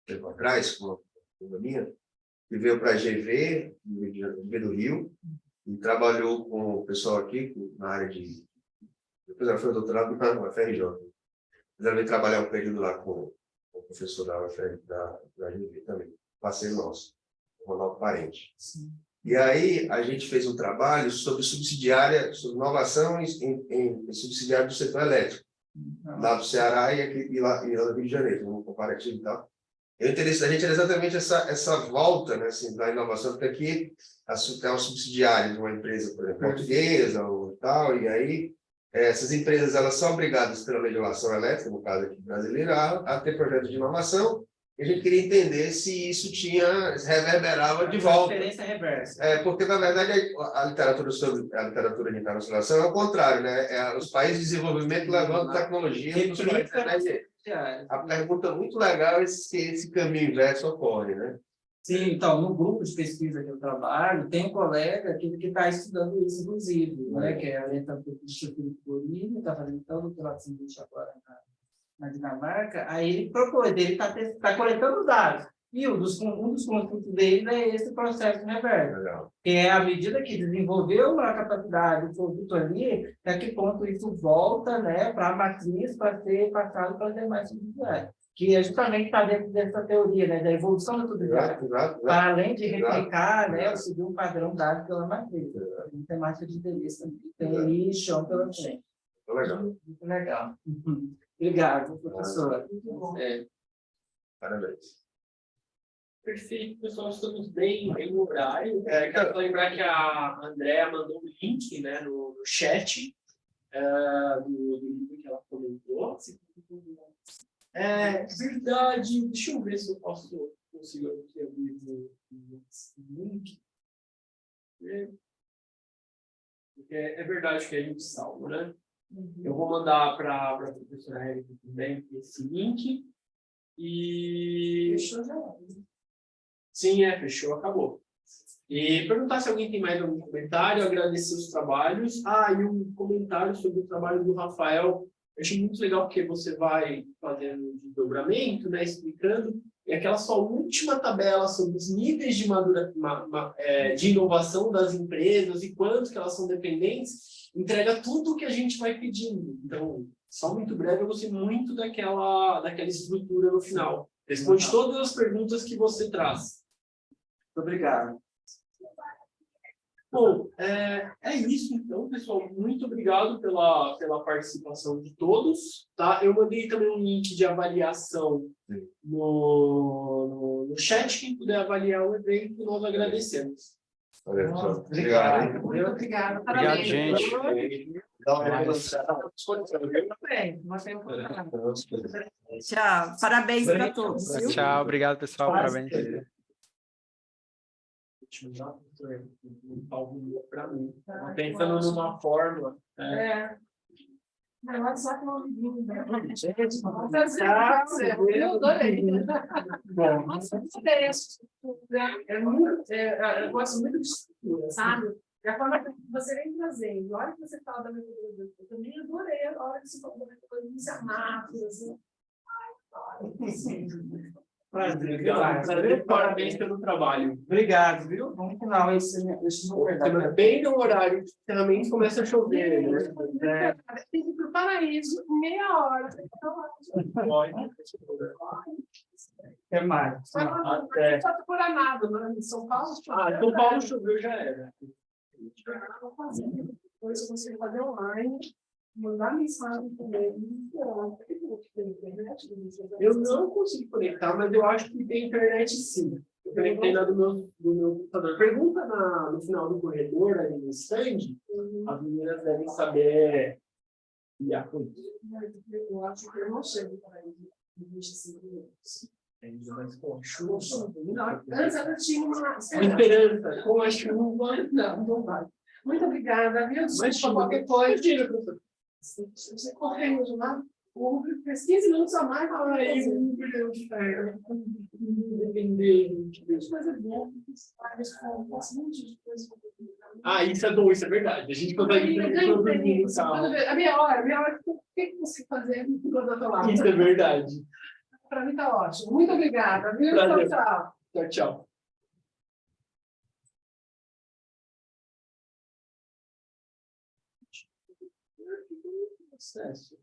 tempo atrás, com uma minha, que veio para a GV, do Rio, e trabalhou com o pessoal aqui na área de... Depois ela foi doutorado na UFRJ. Ela veio trabalhar um período lá com o professor da UFRJ, da GV também, parceiro nosso, o Ronaldo Parente. Sim. E aí a gente fez um trabalho sobre inovação em subsidiária do setor elétrico, lá do Ceará e lá do Rio de Janeiro, um comparativo e tal. E o interesse da gente era exatamente essa volta, né, assim, da inovação, porque aqui é um subsidiário de uma empresa, por exemplo, portuguesa ou tal, e aí essas empresas elas são obrigadas pela legislação elétrica, no caso aqui brasileira, a ter projetos de inovação, e a gente queria entender se isso reverberava de volta. Diferença reversa. Porque, na verdade, a literatura de internacionalização é o contrário, né? Os países de desenvolvimento levando tecnologia para os países. A pergunta muito legal é se esse caminho inverso ocorre, né? Sim, então, no grupo de pesquisa que eu trabalho, tem um colega que está estudando isso, inclusive, né, que é orientador do Instituto Florida, está fazendo o doutorado de sanduíche agora na Dinamarca. Aí ele propôs, ele está coletando os dados. E um dos contributos dele é esse processo reverso, que é à medida que desenvolveu a capacidade do produto ali, até que ponto isso volta, né, para a matriz, para ser passado para as demais subsidiárias. Que é justamente está dentro dessa teoria, né, da evolução da subsidiária, para além de replicar, né, ou seguir um padrão dado pela matriz. Tem temática de interesse também, tem aí chão pela frente. Legal. Muito legal. Obrigado, professor. Parabéns. Perfeito, pessoal, estamos bem no horário. Quero lembrar que a Andrea mandou um link, né, no chat do livro que ela comentou. Verdade, deixa eu ver se eu consigo aqui abrir o link. É verdade que a gente salva, né? Eu vou mandar para a professora Érica também esse link. E... Fechou já. Sim, fechou, acabou. E perguntar se alguém tem mais algum comentário, agradecer os trabalhos. E um comentário sobre o trabalho do Rafael. Eu achei muito legal porque você vai fazendo um desdobramento, né, explicando, e aquela sua última tabela sobre os níveis de de inovação das empresas e quanto que elas são dependentes, entrega tudo o que a gente vai pedindo. Então, só muito breve, eu gostei muito daquela estrutura no final. Responde todas as perguntas que você traz. Muito obrigado. Bom, é isso então, pessoal. Muito obrigado pela participação de todos. Tá? Eu mandei também um link de avaliação no chat. Quem puder avaliar o evento, nós agradecemos. Valeu, pessoal. Obrigado. Muito obrigada. Obrigado, Parabéns. gente. Tchau, parabéns para todos. Viu? Tchau, obrigado, pessoal. Parabéns. Para mim. Pensando numa fórmula. O WhatsApp é um livrinho, né? Eu adorei. Bom, Nossa, eu gosto muito de estrutura, sabe? E a forma que você vem trazendo, a hora que você fala da metodologia, eu também adorei a hora que você falou da metodologia macro, assim. Prazer, parabéns pelo trabalho. Obrigado, viu? Vamos final esse Bem no horário que realmente começa a chover. Né? Tem que ir para o paraíso, meia hora. Até mais. Até. Só por nada, né? Em São Paulo. São Paulo choveu, já era. Depois eu consigo fazer online, mandar mensagem também. Eu não consigo conectar, mas eu acho que tem internet sim. Eu conectei na do meu computador. Pergunta no final do corredor, ali no stand, as meninas devem saber criar com isso. Eu acho que eu não chego para ele em 25 minutos. Antes eu tinha uma esperança, com a chuva. Não vai. Muito obrigada, viu? Desculpa qualquer coisa. Você correndo lá, o Uber fez 15 minutos a mais. Aí, Mas é bom. Isso é bom, isso é verdade. A gente consegue a minha hora, o que eu consigo fazer do outro lado? Isso é verdade. Para mim está ótimo. Muito obrigada, viu? Tchau. Tchau, tchau. Processo.